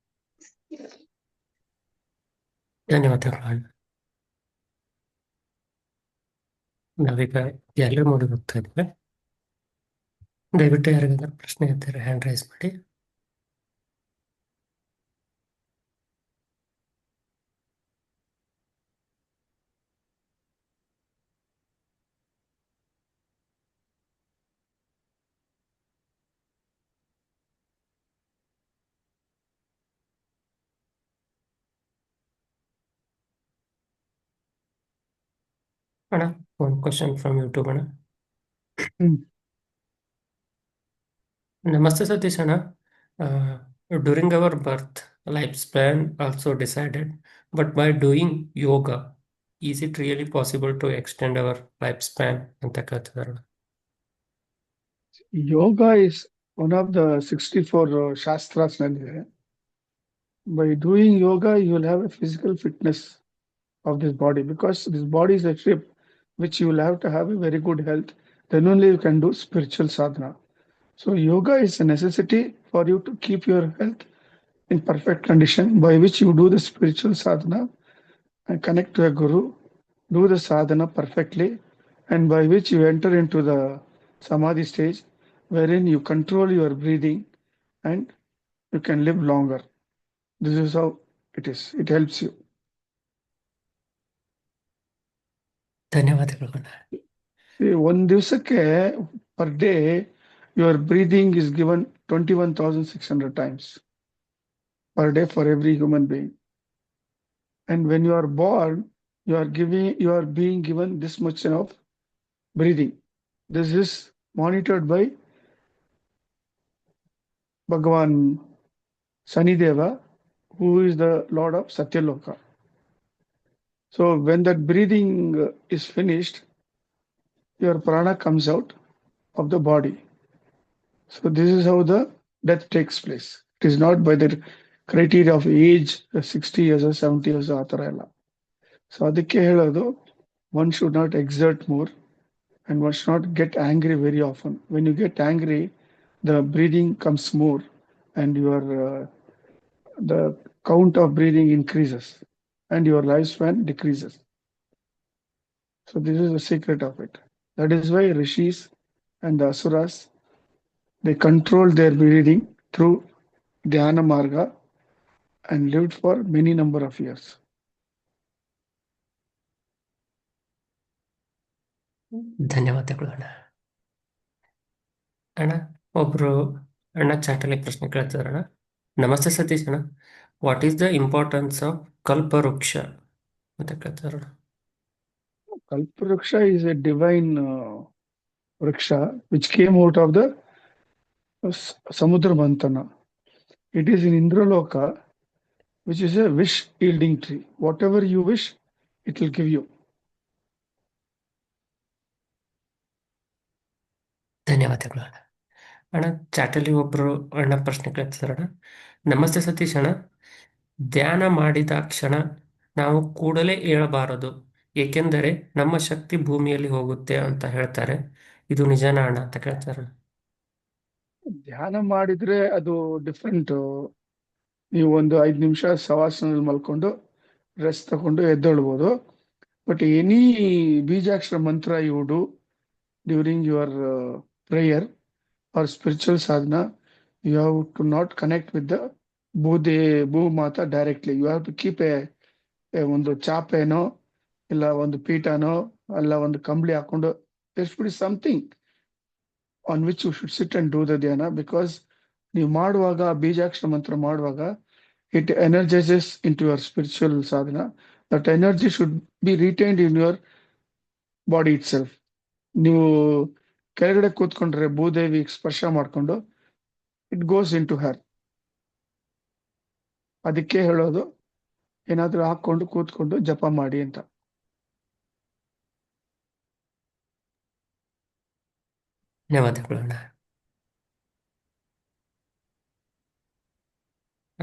ಧನ್ಯವಾದಗಳು ಅಣ್ಣ. ನಾವೀಗ ಎಲ್ಲರ ಮೋಡಿ ಹೋಗ್ತಾ ಇದ್ದೀವಿ. ದಯವಿಟ್ಟು ಯಾರಿಗಾದ್ರೂ ಪ್ರಶ್ನೆ ಇದ್ದರೆ ಹ್ಯಾಂಡ್ ರೈಸ್ ಮಾಡಿ. ಅಣ್ಣ, ಒಂದು ಕ್ವಶನ್ ಫ್ರಮ್ ಯೂಟ್ಯೂಬ್ ಅಣ್ಣ. ನಮಸ್ತೆ ಸತೀಶ್ ಅಣ್ಣ. During our birth life span also decided, but by doing yoga is it really possible to extend our life span ಅಂತ ಕೇಳ್ತಿದಾರೆ. Yoga is one of the 64 shastras ನಲ್ಲಿದೆ. By doing yoga, you will have a physical fitness of this body, because this body is a ship which you will have to have a very good health. Then only you can do spiritual sadhana. So yoga is a necessity for you to keep your health in perfect condition, by which you do the spiritual sadhana and connect to a guru, do the sadhana perfectly, and by which you enter into the samadhi stage, wherein you control your breathing and you can live longer. This is how it is. It helps you. ಧನ್ಯವಾದಗಳು ಅಣ್ಣ. See, one ದಿವಸಕ್ಕೆ per day your breathing is given 21,600 times per day for every human being. And when you are born, you are being given this much of breathing. This is monitored by Bhagavan Sanideva, who is the Lord of Satyaloka. So when that breathing is finished, your prana comes out of the body. So this is how the death takes place. It is not by the criteria of age, 60 years or 70 years ಆ ಥರ ಎಲ್ಲ. So ಅದಕ್ಕೆ ಹೇಳೋದು, one should not exert more and one should not get angry very often. When you get angry, the breathing comes more and the count of breathing increases and your lifespan decreases. So this is the secret of it. That is why rishis and the asuras, they controlled their breathing through dhyana marga and lived for many number of years. ಧನ್ಯವಾದಗಳು ಅಣ್ಣ. ಅಣ್ಣ, ಒಬ್ರು ಅಣ್ಣ ಚಾಟಲ್ಲಿ ಪ್ರಶ್ನೆ ಕೇಳ್ತಿದಾರಣ್ಣ. ನಮಸ್ತೆ ಸತೀಶ್ ಅಣ್ಣ, what is the importance of ಕಲ್ಪವೃಕ್ಷ ಅಂತ ಕೇಳ್ತಿದಾರಣ್ಣ. Kalpavruksha is a divine vriksha which came out of the Samudra Mantana. It is in Indraloka, which is a wish yielding tree. Whatever you wish, it will give you. ಧನ್ಯವಾದಗಳು ಅಣ್ಣ. ಅಣ್ಣ, ಚಾಟಲ್ಲಿ ಒಬ್ರು ಅಣ್ಣ ಪ್ರಶ್ನೆ ಕೇಳ್ತಿದಾರಣ್ಣ. ನಮಸ್ತೆ ಸತೀಶ್ ಅಣ್ಣ, ಧ್ಯಾನ ಮಾಡಿದ ಕ್ಷಣ ನಾವು ಕೂಡಲೇ ಏಳಬಾರದು, ಏಕೆಂದರೆ ನಮ್ಮ ಶಕ್ತಿ ಭೂಮಿಯಲ್ಲಿ ಹೋಗುತ್ತೆ ಅಂತ ಹೇಳ್ತಾರೆ. ಇದು ನಿಜನಾ ಅಣ್ಣ ಅಂತ ಕೇಳ್ತಾರೆ. ಧ್ಯಾನ ಮಾಡಿದ್ರೆ ಅದು ಡಿಫ್ರೆಂಟ್. ನೀವು ಒಂದು 5 ನಿಮಿಷ ಶವಾಸನದಲ್ಲಿ ಮಲ್ಕೊಂಡು ರೆಸ್ಟ್ ತಗೊಂಡು ಎದ್ದೇಳ್ಬೋದು. But any bijakshara mantra you do during your prayer or spiritual sadhana, you have to not connect with the Bhumata directly. You have to keep a ಒಂದು ಚಾಪೆನೋ ಇಲ್ಲ ಒಂದು ಪೀಠನೋ ಅಲ್ಲ ಒಂದು ಕಂಬಳಿ ಹಾಕೊಂಡು there should be something on which you should sit and do the ಧ್ಯಾನ, because ನೀವು ಮಾಡುವಾಗ ಬೀಜಾಕ್ಷರ ಮಂತ್ರ ಮಾಡುವಾಗ it energizes into your spiritual sadhana. That energy should be retained in your body itself. ನೀವು ಕೆಳಗಡೆ ಕೂತ್ಕೊಂಡ್ರೆ ಭೂದೇವಿ ಸ್ಪರ್ಶ ಮಾಡ್ಕೊಂಡು it goes into her. ಅದಕ್ಕೆ ಹೇಳೋದು ಏನಾದ್ರೂ ಹಾಕೊಂಡು ಕೂತ್ಕೊಂಡು ಜಪ ಮಾಡಿ ಅಂತ. ಧನ್ಯವಾದಗಳು ಅಣ್ಣ.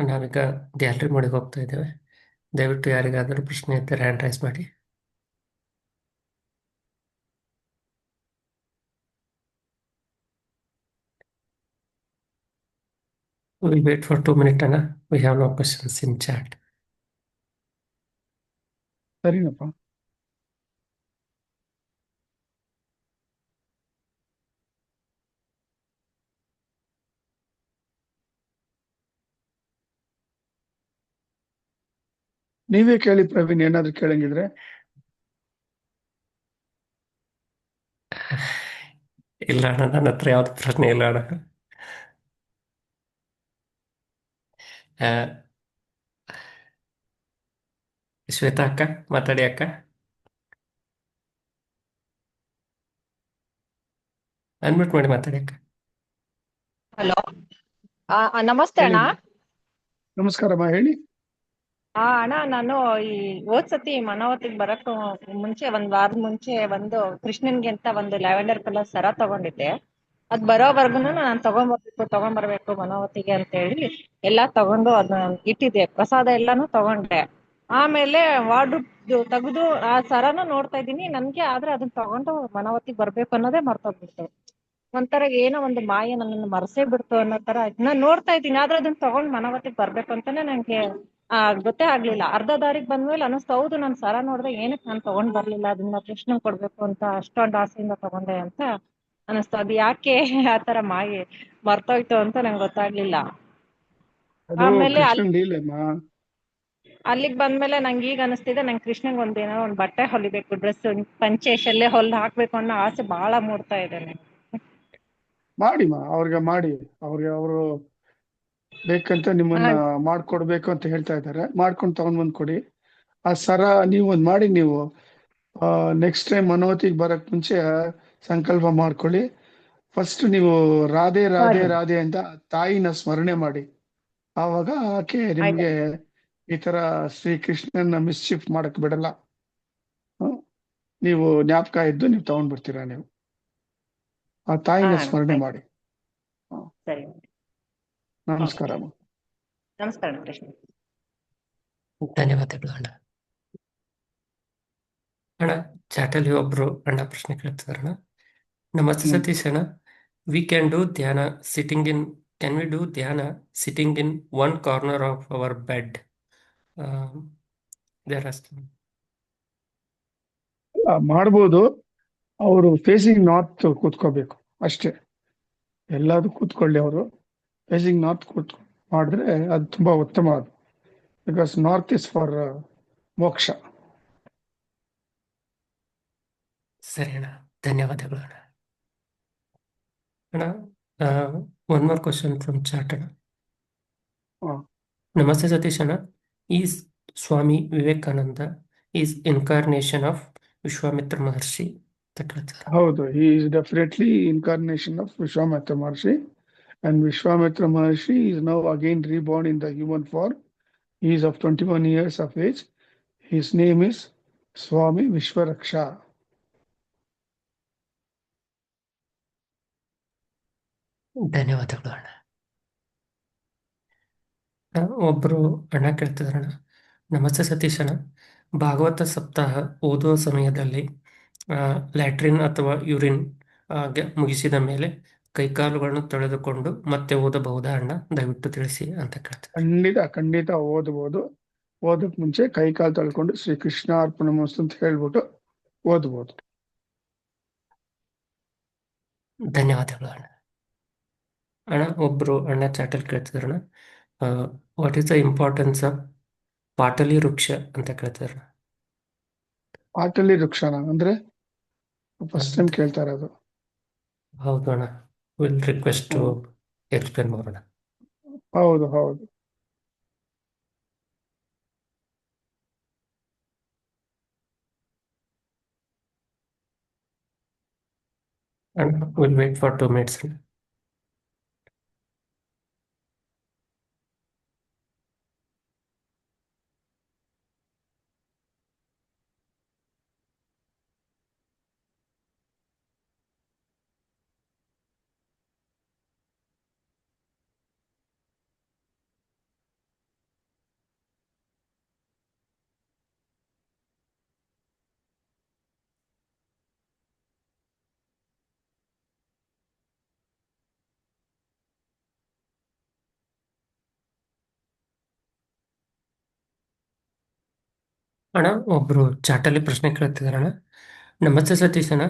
ನಾವೀಗ ಗ್ಯಾಲರಿ ಮೋಡಿಗೆ ಹೋಗ್ತಾ ಇದ್ದೇವೆ. ದಯವಿಟ್ಟು ಯಾರಿಗಾದರೂ ಪ್ರಶ್ನೆ ಇದ್ದರೆ ಹ್ಯಾಂಡ್ ರೈಸ್ ಮಾಡಿ. We'll wait for 2 minutes, Anna. We have no questions in chat. ಸರಿನಪ್ಪ. ನೀವೇ ಕೇಳಿ ಪ್ರವೀಣ್, ಏನಾದ್ರು ಕೇಳಂಗಿದ್ರೆ. ಇಲ್ಲ ಅಣ್ಣ, ನನ್ನ ಹತ್ರ ಯಾವ್ದು ಪ್ರಶ್ನೆ ಇಲ್ಲ ಅಣ್ಣ. ಶ್ವೇತಾ ಅಕ್ಕ ಮಾತಾಡಿ ಅಕ್ಕ. ಅನ್ಮ್ಯೂಟ್ ಮಾಡಿ ಮಾತಾಡಿ ಅಕ್ಕ. ಹಲೋ, ನಮಸ್ತೆ ಅಣ್ಣ. ನಮಸ್ಕಾರಮ್ಮ, ಹೇಳಿ. ಅಣ್ಣ, ನಾನು ಈ ಹೋದ್ ಸತಿ ಮನಾವತಿಗೆ ಬರಕ್ ಮುಂಚೆ ಒಂದ್ ವಾರದ ಮುಂಚೆ ಒಂದು ಕೃಷ್ಣನ್ಗೆ ಅಂತ ಒಂದು ಲ್ಯಾವೆಂಡರ್ ಕಲರ್ ಸರ ತಗೊಂಡಿದ್ದೆ. ಅದ್ ಬರೋವರ್ಗುನು ನಾನು ತಗೊಂಡ್ಬರ್ಬೇಕು ಮನಾವತಿಗೆ ಅಂತ ಹೇಳಿ ಎಲ್ಲಾ ತಗೊಂಡು ಅದನ್ನ ಇಟ್ಟಿದ್ದೆ. ಪ್ರಸಾದ ಎಲ್ಲಾನು ತಗೊಂಡೆ. ಆಮೇಲೆ ವಾರ್ಡ್ರೋಬ್ ತೆಗೆದು ಆ ಸರನ ನೋಡ್ತಾ ಇದ್ದೀನಿ. ನನ್ಗೆ ಆದ್ರೆ ಅದನ್ನ ತಗೊಂಡು ಮನಾವತಿಗೆ ಬರ್ಬೇಕು ಅನ್ನೋದೇ ಮರ್ತೋಗ್ಬಿಟ್ಟು, ಒಂಥರ ಏನೋ ಒಂದು ಮಾಯೆ ನನ್ನನ್ನು ಮರೆಸೇ ಬಿಡ್ತು ಅನ್ನೋ ತರ ಆಯ್ತು. ನಾನ್ ನೋಡ್ತಾ ಇದ್ದೀನಿ, ಆದ್ರೆ ಅದನ್ನ ತಗೊಂಡ್ ಮನಾವತಿಗೆ ಬರ್ಬೇಕು ಅಂತಾನೆ ನಂಗೆ ಗೊತ್ತೇ ಆಗ್ಲಿಲ್ಲ. ಅರ್ಧ ದಾರಿಗೆ ಬಂದ್ಮೇಲೆ ಅನಿಸ್ತು, ಹೌದು ನಾನು ಸರ ನೋಡ್ದೆ, ಏನಕ್ಕೆ ನಾನು ತಗೊಂಡ್ ಬರ್ಲಿಲ್ಲ, ಅದನ್ನ ಕೃಷ್ಣನ್ ಕೊಡ್ಬೇಕು ಅಂತ ಅಷ್ಟೊಂದು ಆಸೆಯಿಂದ ತಗೊಂಡೆ ಅಂತ ಅನಿಸ್ತು. ಅದು ಯಾಕೆ ಆತರ ಮಾಯೆ ಮರ್ತೋಯ್ತು ಅಂತ ನಂಗೆ ಗೊತ್ತಾಗ್ಲಿಲ್ಲ. ಆಮೇಲೆ ಅಲ್ಲಿಗೆ ಬಂದ್ಮೇಲೆ ನಂಗೆ ಈಗ ಅನಿಸ್ತಿದೆ, ನಂಗೆ ಕೃಷ್ಣಂಗ್ ಒಂದೇನೋ ಒಂದ್ ಬಟ್ಟೆ ಹೊಲಿಬೇಕು, ಡ್ರೆಸ್ ಪಂಚೆ ಶಲ್ಲೆ ಹೊಲ್ದು ಹಾಕ್ಬೇಕು ಅನ್ನೋ ಆಸೆ ಬಹಳ ಮೂಡ್ತಾ ಇದೆ ನಂಗೆ. ಮಾಡಿಮ್ಮ, ಅವ್ರಿಗೆ ಮಾಡಿ, ಅವ್ರಿಗೆ ಅವರು ಬೇಕಂತ ನಿಮ್ಮನ್ನ ಮಾಡ್ಕೊಡ್ಬೇಕು ಅಂತ ಹೇಳ್ತಾ ಇದ್ದಾರೆ. ಮಾಡ್ಕೊಂಡು ತಗೊಂಡ್ ಬಂದ್ ಕೊಡಿ. ಆ ಸರ ನೀವು ಒಂದ್ ಮಾಡಿ, ನೀವು ನೆಕ್ಸ್ಟ್ ಟೈಮ್ ಮನೋತಿಗೆ ಬರಕ್ ಮುಂಚೆ ಸಂಕಲ್ಪ ಮಾಡ್ಕೊಳ್ಳಿ. ಫಸ್ಟ್ ನೀವು ರಾಧೆ ರಾಧೆ ರಾಧೆ ಅಂತ ತಾಯಿನ ಸ್ಮರಣೆ ಮಾಡಿ. ಆವಾಗ ಆಕೆ ನಿಮ್ಗೆ ಈ ತರ ಶ್ರೀಕೃಷ್ಣನ ಮಿಸ್ಚಿಫ್ ಮಾಡಕ್ ಬಿಡಲ್ಲ. ನೀವು ಜ್ಞಾಪಕ ಇದ್ದು ನೀವು ತಗೊಂಡ್ ಬರ್ತೀರಾ. ನೀವು ಆ ತಾಯಿನ ಸ್ಮರಣೆ ಮಾಡಿ. ಸರಿ, ನಮಸ್ಕಾರ. ನಮಸ್ಕಾರ ಕೃಷ್ಣ. ಧನ್ಯವಾದಗಳು ಅಣ್ಣ. ಅಣ್ಣ, ಚಾಟಲ್ಲಿ ಒಬ್ರು ಅಣ್ಣ ಪ್ರಶ್ನೆ ಕೇಳ್ತಿದಾರಣ್ಣ. ನಮಸ್ತೆ ಸತೀಶ್ ಅಣ್ಣ. We can do dhyana sitting in can we do dhyana sitting in one corner of our bed? ಮಾಡ್ಬೋದು. ಅವರು ಫೇಸಿಂಗ್ ನಾರ್ತ್ ಕೂತ್ಕೋಬೇಕು ಅಷ್ಟೇ. ಎಲ್ಲಾದ್ರು ಕೂತ್ಕೊಳ್ಳಿ, ಅವರು ಫೇಸಿಂಗ್ ನಾರ್ತ್ ಮಾಡಿದ್ರೆ ಅದು ತುಂಬಾ ಉತ್ತಮ. ಅದು ಬಿಕಾಸ್ ನಾರ್ತ್ ಇಸ್ ಫಾರ್ ಮೋಕ್ಷ. ಸರಿ ಅಣ್ಣ, ಧನ್ಯವಾದಗಳು ಅಣ್ಣ. ಅಣ್ಣ, one more question from chat ಅಣ್ಣ. ನಮಸ್ತೆ ಸತೀಶ್ ಅಣ್ಣ. Is Swami Vivekananda is incarnation of Vishwamitra Maharshi? ಹೌದು, he is definitely incarnation of Vishwamitra Maharshi, and Vishwamitra Maharshi is now again reborn in the human form. He is of 21 years of age. His name is Swami Vishwaraksha. ಧನ್ಯವಾದಗಳು ಅಣ್ಣ. ಒಬ್ರು ಅಣ್ಣ ಕೇಳ್ತಿದಾರಣ್ಣ. ನಮಸ್ತೆ ಸತೀಶ್ ಅಣ್ಣ. ಭಾಗವತ ಸಪ್ತಾಹ ಓದುವ ಸಮಯದಲ್ಲಿ ಲ್ಯಾಟ್ರಿನ್ ಅಥವಾ ಯೂರಿನ್ ಮುಗಿಸಿದ ಮೇಲೆ ಕೈಕಾಲುಗಳನ್ನು ತೊಳೆದುಕೊಂಡು ಮತ್ತೆ ಓದಬಹುದಾ ಅಣ್ಣ? ದಯವಿಟ್ಟು ತಿಳಿಸಿ ಅಂತ ಕೇಳ್ತಾರೆ. ಖಂಡಿತ ಓದಬಹುದು. ಓದಕ್ ಮುಂಚೆ ಕೈಕಾಲು ತೊಳ್ಕೊಂಡು ಶ್ರೀ ಕೃಷ್ಣ ಅರ್ಪಣ ಮಸ್ತು ಅಂತ ಹೇಳ್ಬಿಟ್ಟು ಓದಬಹುದು. ಧನ್ಯವಾದಗಳು ಅಣ್ಣ. ಅಣ್ಣ, ಒಬ್ರು ಅಣ್ಣ ಚಾಟಲ್ ಕೇಳ್ತಿದಾರಣ್ಣ. What is the importance of Patali Vriksha ಅಂತ ಕೇಳ್ತಾರೆ. ಪಾಟಲಿ ವೃಕ್ಷನ ಅಂದ್ರೆ ಫಸ್ಟ್ ಟೈಮ್ ಹೌದು. ಕೇಳ್ತಾ ಇರೋದು. ಹೌದು ಅಣ್ಣ, will request to hmm. Explain ಮಾಡೋಣ. ಹೌದು ಹೌದು. ಅಣ್ಣ ವಿಲ್ ವೇಟ್ ಫಾರ್ 2 minutes. ಅಣ್ಣ ಒಬ್ರು ಚಾಟಲ್ಲಿ ಪ್ರಶ್ನೆ ಕೇಳ್ತಿದಾರಣ್ಣ. ನಮಸ್ತೆ ಸತೀಶ್ ಅಣ್ಣ,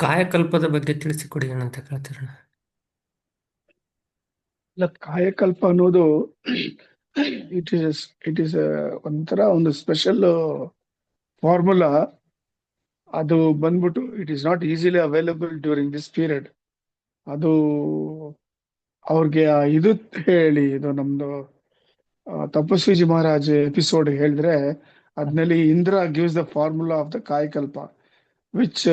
ಕಾಯಕಲ್ಪದ ಬಗ್ಗೆ ತಿಳಿಸಿಕೊಡಿ ಅಣ್ಣ ಅಂತ ಕೇಳ್ತಿರಣ್ಣ. ಇಲ್ಲ, ಕಾಯಕಲ್ಪ ಅನ್ನೋದು ಇಟ್ ಈಸ್ ಒಂಥರ ಒಂದು ಸ್ಪೆಷಲ್ ಫಾರ್ಮುಲಾ. ಅದು ಬಂದ್ಬಿಟ್ಟು it is not easily available during this period. ಅದು ಅವ್ರಿಗೆ ಇದು ಹೇಳಿ, ಇದು ನಮ್ದು ತಪಸ್ವಿಜಿ ಮಹಾರಾಜ್ ಎಪಿಸೋಡ್ ಹೇಳಿದ್ರೆ ಅದ್ನಲ್ಲಿ Indra gives the formula of the Kayakalpa, which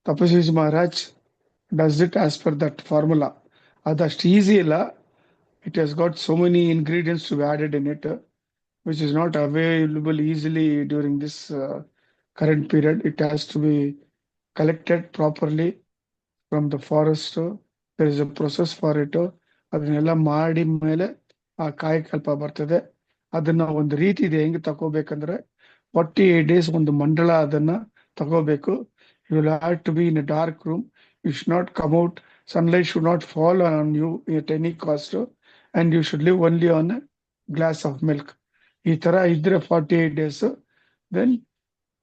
Tapasviji Maharaj does it as per that formula. ಅದಷ್ಟು ಈಸಿ ಇಲ್ಲ. It has got so many ingredients to be added in it, which is not available easily during this current period. It has to be collected properly from the forest. There is a process for it. ಅದನ್ನೆಲ್ಲ ಮಾಡಿ ಮೇಲೆ ಆ ಕಾಯಕಲ್ಪ ಬರ್ತದೆ. ಅದನ್ನ ಒಂದು ರೀತಿ ಇದೆ ಹೆಂಗೆ ತಗೋಬೇಕಂದ್ರೆ 48 days ಒಂದು ಮಂಡಳ ಅದನ್ನ ತಗೋಬೇಕು. You will have to be in a dark room. You should not come out. Sunlight should not fall on you at any cost. And you should live only on a glass of milk. ಈ ತರ ಇದ್ರೆ 48 days, then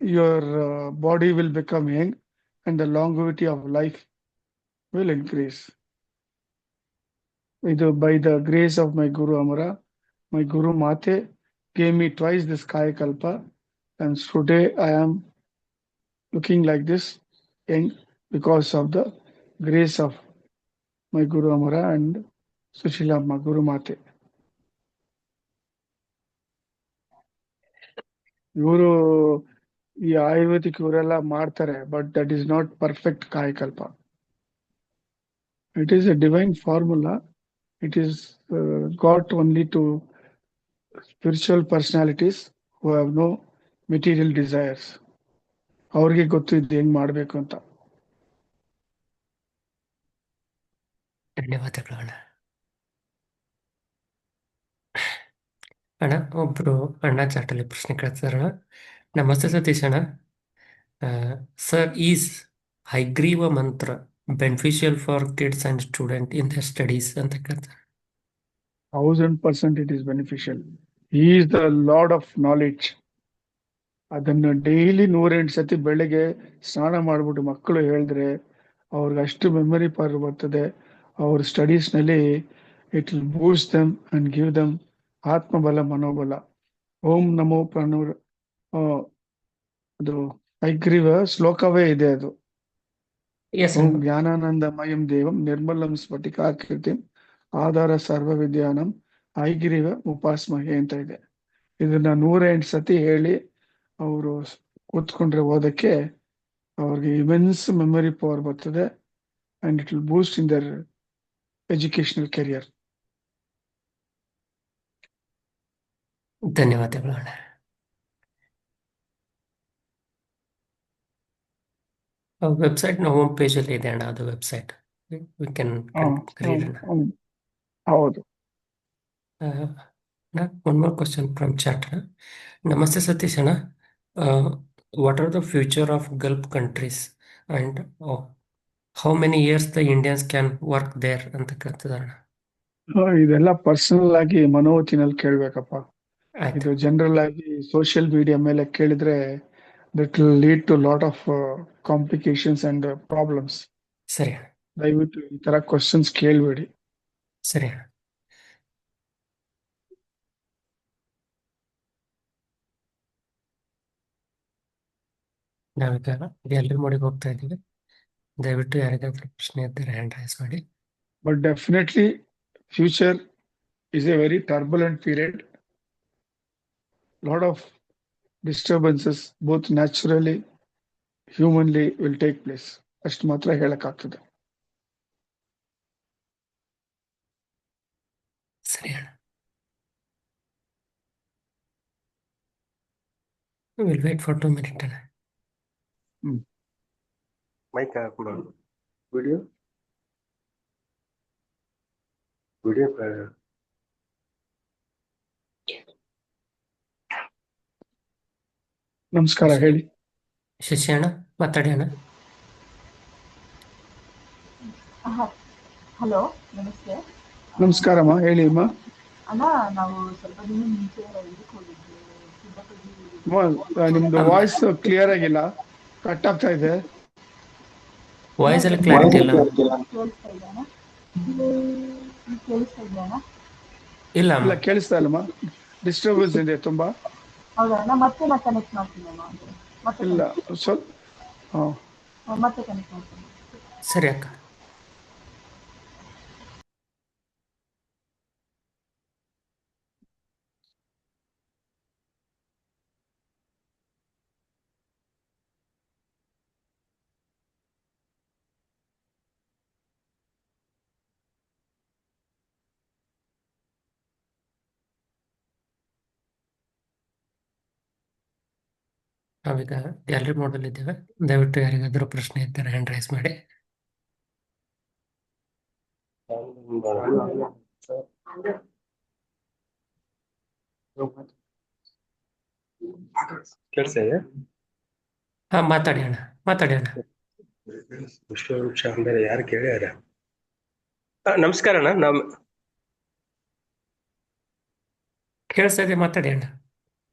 your body will become young and the longevity of life will increase. ಇದು by the grace of my Guru Amara, my Guru Mate gave me twice this Kayakalpa, and today I am looking like this young because of the grace of my Guru Amara and Sushilama Guru Mate. ಇವರು ಈ ಆಯುರ್ವೇದಿಕ್ ಇವರೆಲ್ಲ ಮಾಡ್ತಾರೆ, but that is not perfect kayakalpa. It is a divine formula. It is got only to spiritual personalities who have no material desires. ಅವ್ರಿಗೆ ಗೊತ್ತು ಇದು ಹೆಂಗ್ ಮಾಡ್ಬೇಕು ಅಂತ. ಧನ್ಯವಾದಗಳು ಅಣ್ಣ. ಅಣ್ಣ ಒಬ್ರು ಅಣ್ಣ ಚಾಟಲ್ಲಿ ಪ್ರಶ್ನೆ ಕೇಳ್ತಿದಾರಣ್ಣ. ನಮಸ್ತೆ ಸತೀಶ್ ಅಣ್ಣ, ಸರ್ ಈಸ್ ಹೈಗ್ರೀವ ಮಂತ್ರ beneficial for kids and student in the studies ಅಂತ ಕೇಳ್ತಾರೆ. 1000% it is beneficial. He is the Lord of knowledge. ಅದನ್ನ ಡೈಲಿ 108 ಸತಿ ಬೆಳಗ್ಗೆ ಸ್ನಾನ ಮಾಡ್ಬಿಟ್ಟು ಮಕ್ಕಳು ಹೇಳಿದ್ರೆ ಅವ್ರಿಗೆ ಅಷ್ಟು ಮೆಮೊರಿ ಪವರ್ ಬರ್ತದೆ. ಅವ್ರ ಸ್ಟಡೀಸ್ ನಲ್ಲಿ it will boost them and give them atmabala, manobala. ಓಂ ನಮೋ ಪ್ರಣವ, ಅದು ಹೈಗ್ರೀವ ಶ್ಲೋಕವೇ ಇದೆ ಅದು. ಎಸ್ ಓಂ ಜ್ಞಾನಾನಂದಮಯಂ ದೇವಂ ನಿರ್ಮಲಂ ಸ್ಫಟಿಕಾಕೃತಿಂ ಆಧಾರ ಸರ್ವ ವಿದ್ಯಾನಂ ಹೈಗ್ರೀವ ಉಪಾಸ್ಮಹೆ ಅಂತ ಇದೆ. ಇದನ್ನ 108 ಸತಿ ಹೇಳಿ ಅವರು ಕೂತ್ಕೊಂಡ್ರೆ ಓದಕ್ಕೆ ಅವ್ರಿಗೆ ಇಮೆನ್ಸ್ ಮೆಮೊರಿ ಪವರ್ ಬರ್ತದೆ, and it will Boost in their educational career. ಧನ್ಯವಾದಗಳು ಅಣ್ಣ. ವೆಬ್ಸೈಟ್ ನ ಹೋಮ್ ಪೇಜ್ ಅಲ್ಲಿ ಇದೆ ಅಣ್ಣ, ಅದು ವೆಬ್ಸೈಟ್ ವಿ ಕ್ಯಾನ್ ರೀಡ್ ಅಣ್ಣ. ಹೌದು. One more question from chat. Namaste Satish Anna. What are the future of Gulf countries and how many years the Indians can work there ಅಂತ ಕೇಳ್ತಿದಾರಣ್ಣ. ಇದೆಲ್ಲ personal ಆಗಿ ಮನೋವತಿನಲ್ಲಿ ಕೇಳ್ಬೇಕಪ್ಪ. ಆಯ್ತು. ಇದು ಜನರಲ್ ಆಗಿ ಸೋಷಿಯಲ್ ಮೀಡಿಯಾ ಮೇಲೆ ಕೇಳಿದ್ರೆ that will lead to lot of complications and problems. ಸರಿ ಅಣ್ಣ. ದಯವಿಟ್ಟು ಈ ತರ ಕ್ವಶನ್ಸ್ ಕೇಳಬೇಡಿ. ಸರಿ ಅಣ್ಣ. ನಾವೀಗ ಗ್ಯಾಲರಿ ಮೋಡಿಗೆ ಹೋಗ್ತಾ ಇದ್ದೀವಿ. ದಯವಿಟ್ಟು ಯಾರಿಗಾದ್ರೂ ಪ್ರಶ್ನೆ ಇದ್ದರೆ ಹ್ಯಾಂಡ್ ರೈಸ್ ಮಾಡಿ. But definitely, future is a very turbulent period. Lot of disturbances, both naturally, humanly, will take place. ಅಷ್ಟು ಮಾತ್ರ ಹೇಳಕ್ಕಾಗ್ತದೆ. ಸರಿ ಅಣ್ಣ. ವಿಲ್ ವೇಟ್ ಫಾರ್ 2 minutes ಅಣ್ಣ. ಮೈಕ್ ವಿಡಿಯೋ ವಿಡಿಯೋ ನಮಸ್ಕಾರ, ಹೇಳಿ. ಶಶಿ ಅಣ್ಣ ಮಾತಾಡಿ ಅಣ್ಣ. ಹಲೋ, ನಮಸ್ತೆ ನಮಸ್ಕಾರಮ್ಮ, ಹೇಳಿ ಅಮ್ಮ. ಅಣ್ಣ. ನಾವು ಸ್ವಲ್ಪ ದಿನ ಮುಂಚೆ ಇದಕ್ಕೆ ಹೋಗಿದ್ವಿ, ತಿರುಪತಿಗೆ. ಅಮ್ಮ, ನಿಮ್ದು ವಾಯ್ಸ್ ಕ್ಲಿಯರ್ ಆಗಿಲ್ಲ, ಕಟ್ ಆಗ್ತಾ ಇದೆ. ವಾಯ್ಸ್ ಎಲ್ಲ ಕ್ಲಾರಿಟಿ ಇಲ್ಲ. ಕೇಳಿಸ್ತಾ ಇದೆ ಅಣ್ಣ? ಕೇಳಿಸ್ತಾ ಇದೆ ಅಣ್ಣ? ಇಲ್ಲ ಇಲ್ಲ, ಕೇಳಿಸ್ತಾ ಇಲ್ಲಮ್ಮ, ಡಿಸ್ಟರ್ಬೆನ್ಸ್ ಇದೆ ತುಂಬಾ. ಹೌದಾ ಅಣ್ಣ? ಮತ್ತೆ ನಾ ಕನೆಕ್ಟ್ ಮಾಡ್ತೀನಿ ಅಣ್ಣ. ಮತ್ತೆ ಇಲ್ಲ, ಸ್ವಲ್ಪ ಮತ್ತೆ ಕನೆಕ್ಟ್ ಮಾಡ್ತೀನಿ. ಸರಿ ಅಕ್ಕ. ನಾವೀಗ ಗ್ಯಾಲರಿ ಮೋಡಲ್ಲಿ ಇದ್ದೇವೆ. ದಯವಿಟ್ಟು ಯಾರಿಗಾದ್ರೂ ಪ್ರಶ್ನೆ ಇದ್ದರೆ ಹ್ಯಾಂಡ್ ರೈಸ್ ಮಾಡಿ. ಕೇಳಿಸ್ತಾ ಇದೆ? ಹಾ, ಮಾತಾಡಿ ಅಣ್ಣ, ಮಾತಾಡಿ ಅಣ್ಣ. ಪುಷ್ಪವೃಕ್ಷ ಅಂದರೆ ಯಾರು ಕೇಳ್ಯಾರ? ನಮಸ್ಕಾರ ಅಣ್ಣ. ಕೇಳಿಸ್ತಾ ಇದೆ, ಮಾತಾಡಿ ಅಣ್ಣ.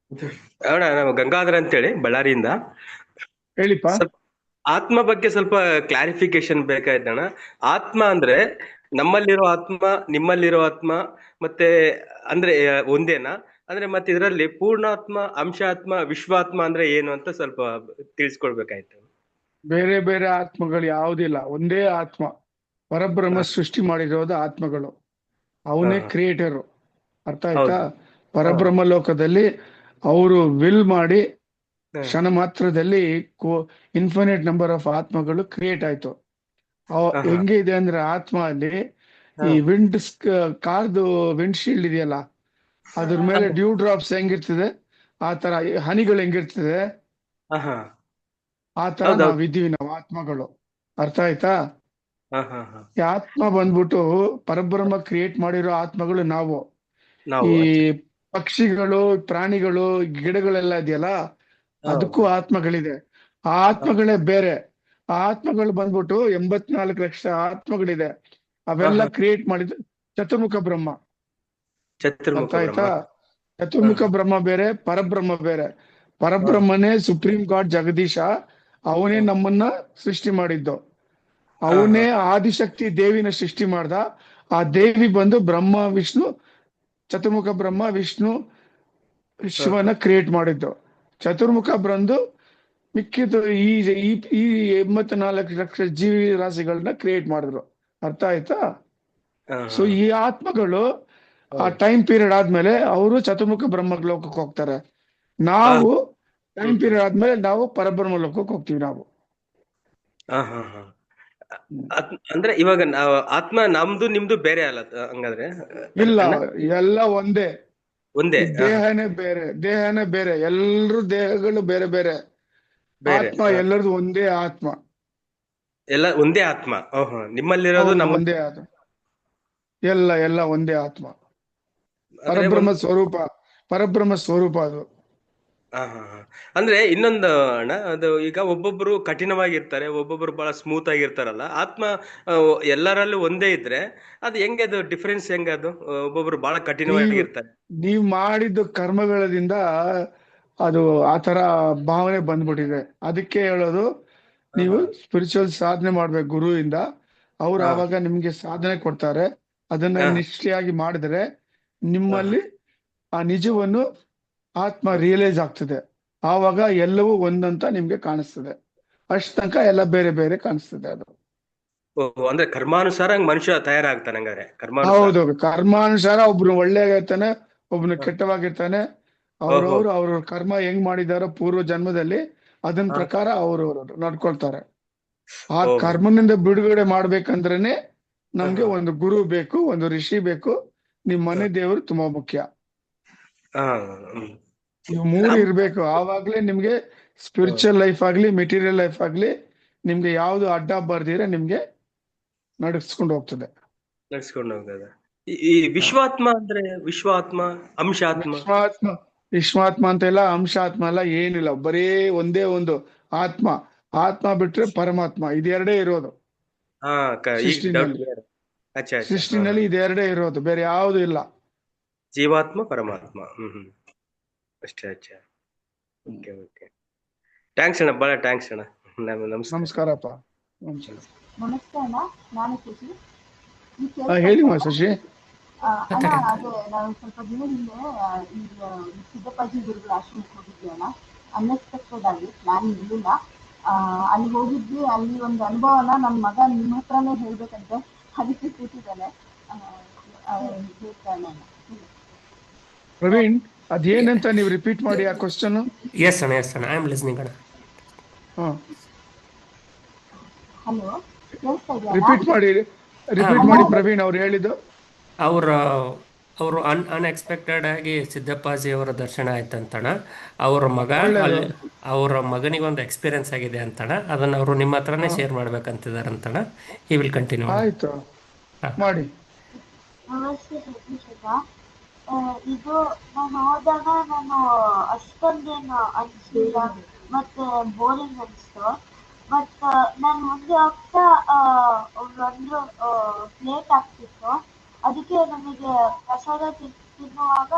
ಅಣ್ಣ, ನಾವು ಗಂಗಾಧರ ಅಂತೇಳಿ ಬಳ್ಳಾರಿಯಿಂದ. ಹೇಳಿಪ್ಪ. ಆತ್ಮ ಬಗ್ಗೆ ಸ್ವಲ್ಪ ಕ್ಲಾರಿಫಿಕೇಶನ್ ಬೇಕಾಯ್ತಣ್ಣ. ಆತ್ಮ ಅಂದ್ರೆ ನಮ್ಮಲ್ಲಿರೋ ಆತ್ಮ, ನಿಮ್ಮಲ್ಲಿರೋ ಆತ್ಮ ಮತ್ತೆ ಅಂದ್ರೆ ಒಂದೇನಾ? ಅಂದ್ರೆ ಮತ್ತೆ ಇದರಲ್ಲಿ ಪೂರ್ಣಾತ್ಮ, ಅಂಶಾತ್ಮ, ವಿಶ್ವಾತ್ಮ ಅಂದ್ರೆ ಏನು ಅಂತ ಸ್ವಲ್ಪ ತಿಳಿಸ್ಕೊಡ್ಬೇಕಾಯ್ತು. ಬೇರೆ ಬೇರೆ ಆತ್ಮಗಳು ಯಾವುದಿಲ್ಲ, ಒಂದೇ ಆತ್ಮ. ಪರಬ್ರಹ್ಮ ಸೃಷ್ಟಿ ಮಾಡಿರೋದು ಆತ್ಮಗಳು, ಅವನೇ ಕ್ರಿಯೇಟರು. ಅರ್ಥ ಆಯ್ತಾ? ಪರಬ್ರಹ್ಮ ಲೋಕದಲ್ಲಿ ಅವರು ವಿಲ್ ಮಾಡಿ ಕ್ಷಣ ಮಾತ್ರದಲ್ಲಿ ಇನ್ಫಿನಿಟ್ ನಂಬರ್ ಆಫ್ ಆತ್ಮಗಳು ಕ್ರಿಯೇಟ್ ಆಯ್ತು. ಹೆಂಗೆ ಇದೆ ಅಂದ್ರೆ ಆತ್ಮ ಅಲ್ಲಿ ಈ ಕಾರ್ದು ವಿಂಡ್ ಶೀಲ್ಡ್ ಇದೆಯಲ್ಲ, ಅದ್ರ ಮೇಲೆ ಡ್ಯೂ ಡ್ರಾಪ್ಸ್ ಹೆಂಗಿರ್ತದೆ, ಆ ತರ ಹನಿಗಳು ಹೆಂಗಿರ್ತದೆ, ಆ ತರ ನಾವಿದ್ದೀವಿ ನಾವು ಆತ್ಮಗಳು. ಅರ್ಥ ಆಯ್ತಾ? ಈ ಆತ್ಮ ಬಂದ್ಬಿಟ್ಟು ಪರಬ್ರಹ್ಮ ಕ್ರಿಯೇಟ್ ಮಾಡಿರೋ ಆತ್ಮಗಳು ನಾವು. ಈ ಪಕ್ಷಿಗಳು, ಪ್ರಾಣಿಗಳು, ಗಿಡಗಳೆಲ್ಲ ಇದೆಯಲ್ಲ, ಅದಕ್ಕೂ ಆತ್ಮಗಳಿದೆ. ಆ ಆತ್ಮಗಳೇ ಬೇರೆ. ಆ ಆತ್ಮಗಳು ಬಂದ್ಬಿಟ್ಟು 84 ಲಕ್ಷ ಆತ್ಮಗಳಿದೆ. ಅವೆಲ್ಲ ಕ್ರಿಯೇಟ್ ಮಾಡಿದ್ದು ಚತುರ್ಮುಖ ಬ್ರಹ್ಮ. ಅರ್ಥ ಆಯ್ತಾ? ಚತುರ್ಮುಖ ಬ್ರಹ್ಮ ಬೇರೆ, ಪರಬ್ರಹ್ಮ ಬೇರೆ. ಪರಬ್ರಹ್ಮನೇ ಸುಪ್ರೀಂ ಗಾಡ್ ಜಗದೀಶ, ಅವನೇ ನಮ್ಮನ್ನ ಸೃಷ್ಟಿ ಮಾಡಿದ್ದು. ಅವನೇ ಆದಿಶಕ್ತಿ ದೇವಿನ ಸೃಷ್ಟಿ ಮಾಡ್ದ. ಆ ದೇವಿ ಬಂದು ಬ್ರಹ್ಮ ವಿಷ್ಣು, ಚತುರ್ಮುಖ ಬ್ರಹ್ಮ ವಿಷ್ಣು ಶಿವನ ಕ್ರಿಯೇಟ್ ಮಾಡಿದ್ದು. ಚತುರ್ಮುಖ ಬಂದು ಮಿಕ್ಕಿದ್ದು ಈ 84 ಲಕ್ಷ ಜೀವಿ ರಾಶಿಗಳನ್ನ ಕ್ರಿಯೇಟ್ ಮಾಡಿದ್ರು. ಅರ್ಥ ಆಯ್ತಾ? ಸೊ ಈ ಆತ್ಮಗಳು ಆ ಟೈಮ್ ಪೀರಿಯಡ್ ಆದ್ಮೇಲೆ ಅವರು ಚತುರ್ಮುಖ ಬ್ರಹ್ಮ ಲೋಕಕ್ಕೆ ಹೋಗ್ತಾರೆ. ನಾವು ಟೈಮ್ ಪೀರಿಯಡ್ ಆದ್ಮೇಲೆ ನಾವು ಪರಬ್ರಹ್ಮ ಲೋಕಕ್ಕೆ ಹೋಗ್ತೀವಿ ನಾವು. ಅಂದ್ರೆ ಇವಾಗ ಆತ್ಮ ನಮ್ದು ನಿಮ್ದು ಬೇರೆ ಅಲ್ಲ ಹಂಗಾದ್ರೆ? ಇಲ್ಲ, ಎಲ್ಲ ಒಂದೇ. ಒಂದೇ ದೇಹನೇ ಬೇರೆ, ಎಲ್ರು ದೇಹಗಳು ಬೇರೆ ಬೇರೆ. ಆತ್ಮ ಎಲ್ಲರದು ಒಂದೇ ಆತ್ಮ. ಎಲ್ಲ ಒಂದೇ ಆತ್ಮ. ನಿಮ್ಮಲ್ಲಿರೋದು ನಮ್ಮ ಒಂದೇ ಆತ್ಮ. ಎಲ್ಲ ಒಂದೇ ಆತ್ಮ. ಪರಬ್ರಹ್ಮ ಸ್ವರೂಪ ಅದು. ಅಂದ್ರೆ ಇನ್ನೊಂದು ಅಣ್ಣ, ಅದು ಈಗ ಒಬ್ಬೊಬ್ರು ಕಠಿಣವಾಗಿರ್ತಾರೆ, ಒಬ್ಬೊಬ್ರು ಬಹಳ ಸ್ಮೂತ್ ಆಗಿರ್ತಾರಲ್ಲ. ಆತ್ಮ ಎಲ್ಲರಲ್ಲೂ ಒಂದೇ ಇದ್ರೆ ಅದು ಹೆಂಗೆ, ಅದು ಡಿಫ್ರೆನ್ಸ್ ಹೆಂಗೆ? ಅದು ಒಬ್ಬೊಬ್ರು ಬಹಳ ಕಠಿಣವಾಗಿರ್ತಾರೆ. ನೀವ್ ಮಾಡಿದ ಕರ್ಮಗಳದಿಂದ ಅದು ಆತರ ಭಾವನೆ ಬಂದ್ಬಿಟ್ಟಿದೆ. ಅದಕ್ಕೆ ಹೇಳೋದು, ನೀವು ಸ್ಪಿರಿಚುವಲ್ ಸಾಧನೆ ಮಾಡ್ಬೇಕು ಗುರುವಿಂದ. ಅವ್ರು ಆವಾಗ ನಿಮ್ಗೆ ಸಾಧನೆ ಕೊಡ್ತಾರೆ. ಅದನ್ನ ನಿಷ್ಠೆಯಾಗಿ ಮಾಡಿದ್ರೆ ನಿಮ್ಮಲ್ಲಿ ಆ ನಿಜವನ್ನು ಆತ್ಮ ರಿಯಲೈಸ್ ಆಗ್ತದೆ. ಆವಾಗ ಎಲ್ಲವೂ ಒಂದಂತ ನಿಮ್ಗೆ ಕಾಣಿಸ್ತದೆ. ಅಷ್ಟ್ ತನಕ ಎಲ್ಲ ಬೇರೆ ಬೇರೆ ಕಾಣಿಸ್ತದೆ ಅದು. ಅಂದ್ರೆ ಕರ್ಮಾನುಸಾರ ಹಂಗ್ ಮನುಷ್ಯ ತಯಾರಾಗ್ತಾನೆ ಹಂಗಾರೆ ಕರ್ಮಾನುಸಾರ. ಹೌದು, ಕರ್ಮಾನುಸಾರ ಒಬ್ರು ಒಳ್ಳೆಯಾಗಿರ್ತಾನೆ, ಒಬ್ನು ಹ. ಕೆಟ್ಟವಾಗಿರ್ತಾನೆ. ಓಹೋ. ಅವ್ರವ್ರ ಕರ್ಮ ಹೆಂಗ್ ಮಾಡಿದಾರೋ ಪೂರ್ವ ಜನ್ಮದಲ್ಲಿ ಅದನ್ ಹ. ಪ್ರಕಾರ ಅವರು ನಡ್ಕೊಳ್ತಾರೆ. ಆ ಓಹೋ. ಕರ್ಮನಿಂದ ಬಿಡುಗಡೆ ಮಾಡ್ಬೇಕಂದ್ರೇನೆ ನಮ್ಗೆ ಹ. ಒಂದು ಗುರು ಬೇಕು, ಒಂದು ಋಷಿ ಬೇಕು, ನಿಮ್ ಹ. ಮನೆ ದೇವರು ತುಂಬಾ ಮುಖ್ಯ. ಹ. ಹ್ಮ್. ಇವು ಮೂರು ನಮ್ ಇರ್ಬೇಕು. ಆವಾಗ್ಲೇ ನಿಮ್ಗೆ ಹ. ಸ್ಪಿರಿಚುವಲ್ ಲೈಫ್ ಆಗ್ಲಿ ಮೆಟೀರಿಯಲ್ ಲೈಫ್ ಆಗ್ಲಿ ನಿಮ್ಗೆ ಯಾವ್ದು ಅಡ್ಡ ಬರ್ದಿರ ನಿಮ್ಗೆ ನಡೆಸ್ಕೊಂಡು ಹೋಗ್ತದೆ. ನಡ್ಸ್ಕೊಂಡು ಹೋಗ್ತದೆ. ಈ ವಿಶ್ವಾತ್ಮ ಅಂದ್ರೆ ವಿಶ್ವಾತ್ಮ, ಅಂಶಾತ್ಮ. ವಿಶ್ವಾತ್ಮ ವಿಶ್ವಾತ್ಮ ಅಂತ ಇಲ್ಲ, ಅಂಶಾತ್ಮ ಅಲ್ಲ, ಏನಿಲ್ಲ. ಬರೀ ಒಂದೇ ಒಂದು ಆತ್ಮ. ಆತ್ಮ ಬಿಟ್ರೆ ಪರಮಾತ್ಮ, ಇದೆರಡೇ ಇರೋದು ಹಾ ಈಗ ಡೌಟ್ ಸೃಷ್ಟಿನಲ್ಲಿ. ಕ್ಲಿಯರ್. ಅಚ್ಚಾ ಅಚ್ಚಾ. ಹಾ. ಸೃಷ್ಟಿನಲ್ಲಿ ಇದೆರಡೇ ಇರೋದು, ಬೇರೆ ಯಾವುದು ಇಲ್ಲ. ಜೀವಾತ್ಮ ಪರಮಾತ್ಮ. ಹ್ಮ್. ಅಷ್ಟೇ ಅಚ್ಚಾ. Okay okay. ಥ್ಯಾಂಕ್ಸ್ ಅಣ್ಣ, ಬಹಳ ಥ್ಯಾಂಕ್ಸ್ ಅಣ್ಣ. ನಮಸ್ಕಾರ. ನಮಸ್ಕಾರಪ್ಪ. ನಮಸ್ಕಾರ. ನಮಸ್ತೆ ಅಣ್ಣ, ನಾನು ಶಶಿ. ಈ ಹೇಳಿ ಕೇಳಿಸ್ತಾ ಶಶಿ. ಅಣ್ಣ, ಮಾತಾಡಿ. ಅದೇ ನಾವು ಸ್ವಲ್ಪ ದಿನ ಹಿಂದೆ ಈಗ ಸಿದ್ದಪ್ಪಾಜಿ ಗುರುಗಳ ಆಶ್ರಮಕ್ಕೆ ಹೋಗಿದ್ವಿ ಅಣ್ಣ. ಅನ್ಎಕ್ಸ್ಪೆಕ್ಟೆಡ್ ಆಗಿ, ಪ್ಲಾನ್ ಇರಲಿಲ್ಲ. ಅಲ್ಲಿ ಹೋಗಿದ್ವಿ, ಅಲ್ಲಿ ಒಂದು ಅನುಭವನ ನನ್ನ ಮಗ ನಿಮ್ಮ ಹತ್ರನೇ ಹೇಳ್ಬೇಕಂತೆ, ಅದಕ್ಕೆ ಕೂತಿದ್ದಾನೆ. ಹೇಳ್ತಾನೆ ಅಣ್ಣ. ಪ್ರವೀಣ್, ಅದೇನಂತ ನೀವು ರಿಪೀಟ್ ಮಾಡಿ ಆ ಕ್ವಶನ್. ಎಸ್ ಅಣ್ಣ, ಐ ಆಮ್ ಲಿಸ್ನಿಂಗ್ ಅಣ್ಣ. ಹಲೋ, ಕೇಳಿಸ್ತಾ ಇದೆಯಾ ಅಣ್ಣ? ರಿಪೀಟ್ ಮಾಡಿ ಅಣ್ಣ, ಪ್ರವೀಣ್ ಅವ್ರು ಹೇಳಿದ್ದು. ಅವ್ರ ಅವರು ಅನ್ಎಕ್ಸ್ಪೆಕ್ಟೆಡ್ ಆಗಿ ಸಿದ್ದಪ್ಪಾಜಿ ಅವರ ದರ್ಶನ ಆಯ್ತಂತಣ. ಅವ್ರ ಮಗ ಒಳ್ಳೇದು. ಅಲ್ಲಿ ಅವ್ರ ಮಗನಿಗೆ ಒಂದು ಎಕ್ಸ್ಪೀರಿಯನ್ಸ್ ಆಗಿದೆ ಅಂತಣ. ಅದನ್ನ ಅವರು ನಿಮ್ಮ ಹತ್ರನೇ ಹಾ, ಶೇರ್ ಮಾಡ್ಬೇಕಂತಿದಾರಂತಣ. ಹಿ ವಿಲ್ ಕಂಟಿನ್ಯೂ ಅಣ್ಣ. ಆಯ್ತು, ಹಾ. ಮಾಡಿ. ನಮಸ್ತೆ ಸತೀಶ್. ಇದು ನಾನು ಹೋದಾಗ ನಾನು ಅಷ್ಟೊಂದೇನು ಅನಿಸ್ಲಿಲ್ಲ, ಮತ್ತೆ ಬೋರಿಂಗ್ ಅನಿಸ್ತು. ಬಟ್ ನಾನು ಮುಂದೆ ಹೋಗ್ತಾ ಅವ್ರು ಅಂದ್ರು ಲೇಟ್ ಆಗ್ತಿತ್ತು. ಅದಕ್ಕೆ ನಮಗೆ ಪ್ರಸಾದ ತಿನ್ನುವಾಗ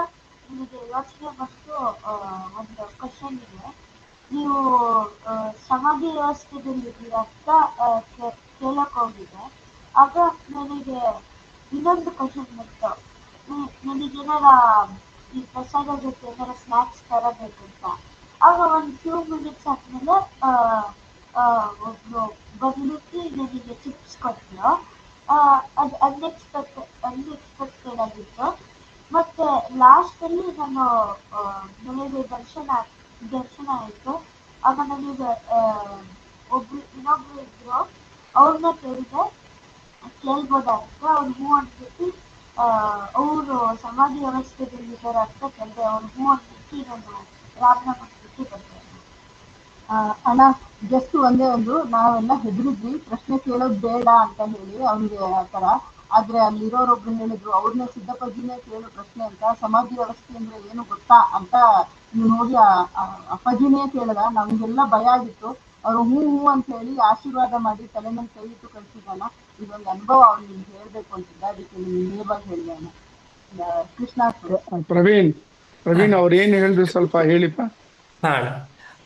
ನಿಮಗೆ ಯೋಚನೆ ಬಂತು, ಒಂದು ಕ್ವಶನ್ ಇದೆ. ನೀವು ಸಮಾಧಿ ವ್ಯವಸ್ಥೆದಲ್ಲಿ ಇದ್ದೀರಾ ಅಂತ ಕೇಳಕ್ ಹೋಗಿದೆ. ಆಗ ನನಗೆ ಇನ್ನೊಂದು ಕ್ವಶನ್ ಬಂತು, ನನಗೇನಾರ ಈ ಪ್ರಸಾದ ಜೊತೆ ಏನಾರ ಸ್ನ್ಯಾಕ್ಸ್ ತರಬೇಕು ಅಂತ. ಆಗ ಒಂದು ಫ್ಯೂ ಮಿನಿಟ್ಸ್ ಆದಮೇಲೆ ಒಬ್ರು ಬಂದ್ಬಿಟ್ಟು ನನಗೆ ಚಿಪ್ಸ್ ಕೊಟ್ಟರು. ಅದು ಅನ್ಎಕ್ಸ್ಪೆಕ್ಟೆಡ್ ಆಗಿತ್ತು. ಮತ್ತೆ ಲಾಸ್ಟಲ್ಲಿ ನಾನು ನನಗೆ ದರ್ಶನ ಆಯಿತು. ಆಗ ನನಗೆ ಇನ್ನೊಬ್ರು ಇದ್ರು, ಅವ್ರನ್ನ ಕೇಳ್ಬೋದಾ ಅಂತ. ಅವ್ರು ಹ್ಞೂ ಅಂದ್ಬಿಟ್ಟು ಅವರು ಸಮಾಧಿ ವ್ಯವಸ್ಥೆಯಲ್ಲಿ ಇದ್ದಾರೆ ಅಂತ ಕೇಳಿದೆ. ಅವ್ರು ಹ್ಞೂ ಅಂದ್ಬಿಟ್ಟು ನಾನು ರಾಮನ ಮಂದಿರಕ್ಕೆ ಬಂದೆ. ಅಣ್ಣ, ಜಸ್ಟ್ ಒಂದೇ ಒಂದು, ನಾವೆಲ್ಲ ಹೆದರಿದ್ವಿ ಪ್ರಶ್ನೆ ಕೇಳೋದು ಬೇಡ ಅಂತ ಹೇಳಿ ಅವ್ನಿಗೆ ಆ ಥರ. ಆದರೆ ಅಲ್ಲಿರೋರೊಬ್ರು ಹೇಳಿದ್ರು, ಅವ್ರನ್ನೇ ಸಿದ್ದಪ್ಪಾಜಿನೇ ಕೇಳು ಪ್ರಶ್ನೆ ಅಂತ, ಸಮಾಧಿ ವ್ಯವಸ್ಥೆ ಅಂದರೆ ಏನು ಗೊತ್ತಾ ಅಂತ ನೀವು ನೋಡಿ ಅಪ್ಪಾಜಿನೇ ಕೇಳಿದ. ನಮಗೆಲ್ಲ ಭಯ ಆಗಿತ್ತು. ಅವರು ಹ್ಞೂ ಹ್ಞೂ ಅಂತ ಹೇಳಿ ಆಶೀರ್ವಾದ ಮಾಡಿ ತಲೆ ಮೇಲೆ ಕೈ ಇಟ್ಟು ಕಳಿಸಿದ್ದಾನ. ಇದೊಂದು ಅನುಭವ ಅವ್ನು ನಿಮ್ಗೆ ಹೇಳಬೇಕು ಅಂತಿದ್ದ, ಅದಕ್ಕೆ ನಿಮ್ಗೆ ನೇರವಾಗಿ ಹೇಳಿದೆ ಅಣ್ಣ. ಕೃಷ್ಣ. ಪ್ರವೀಣ್ ಅವ್ರು ಏನ್ ಹೇಳಿದ್ರು ಸ್ವಲ್ಪ ಹೇಳಿಪ್ಪ. ಹಾ ಅಣ್ಣ,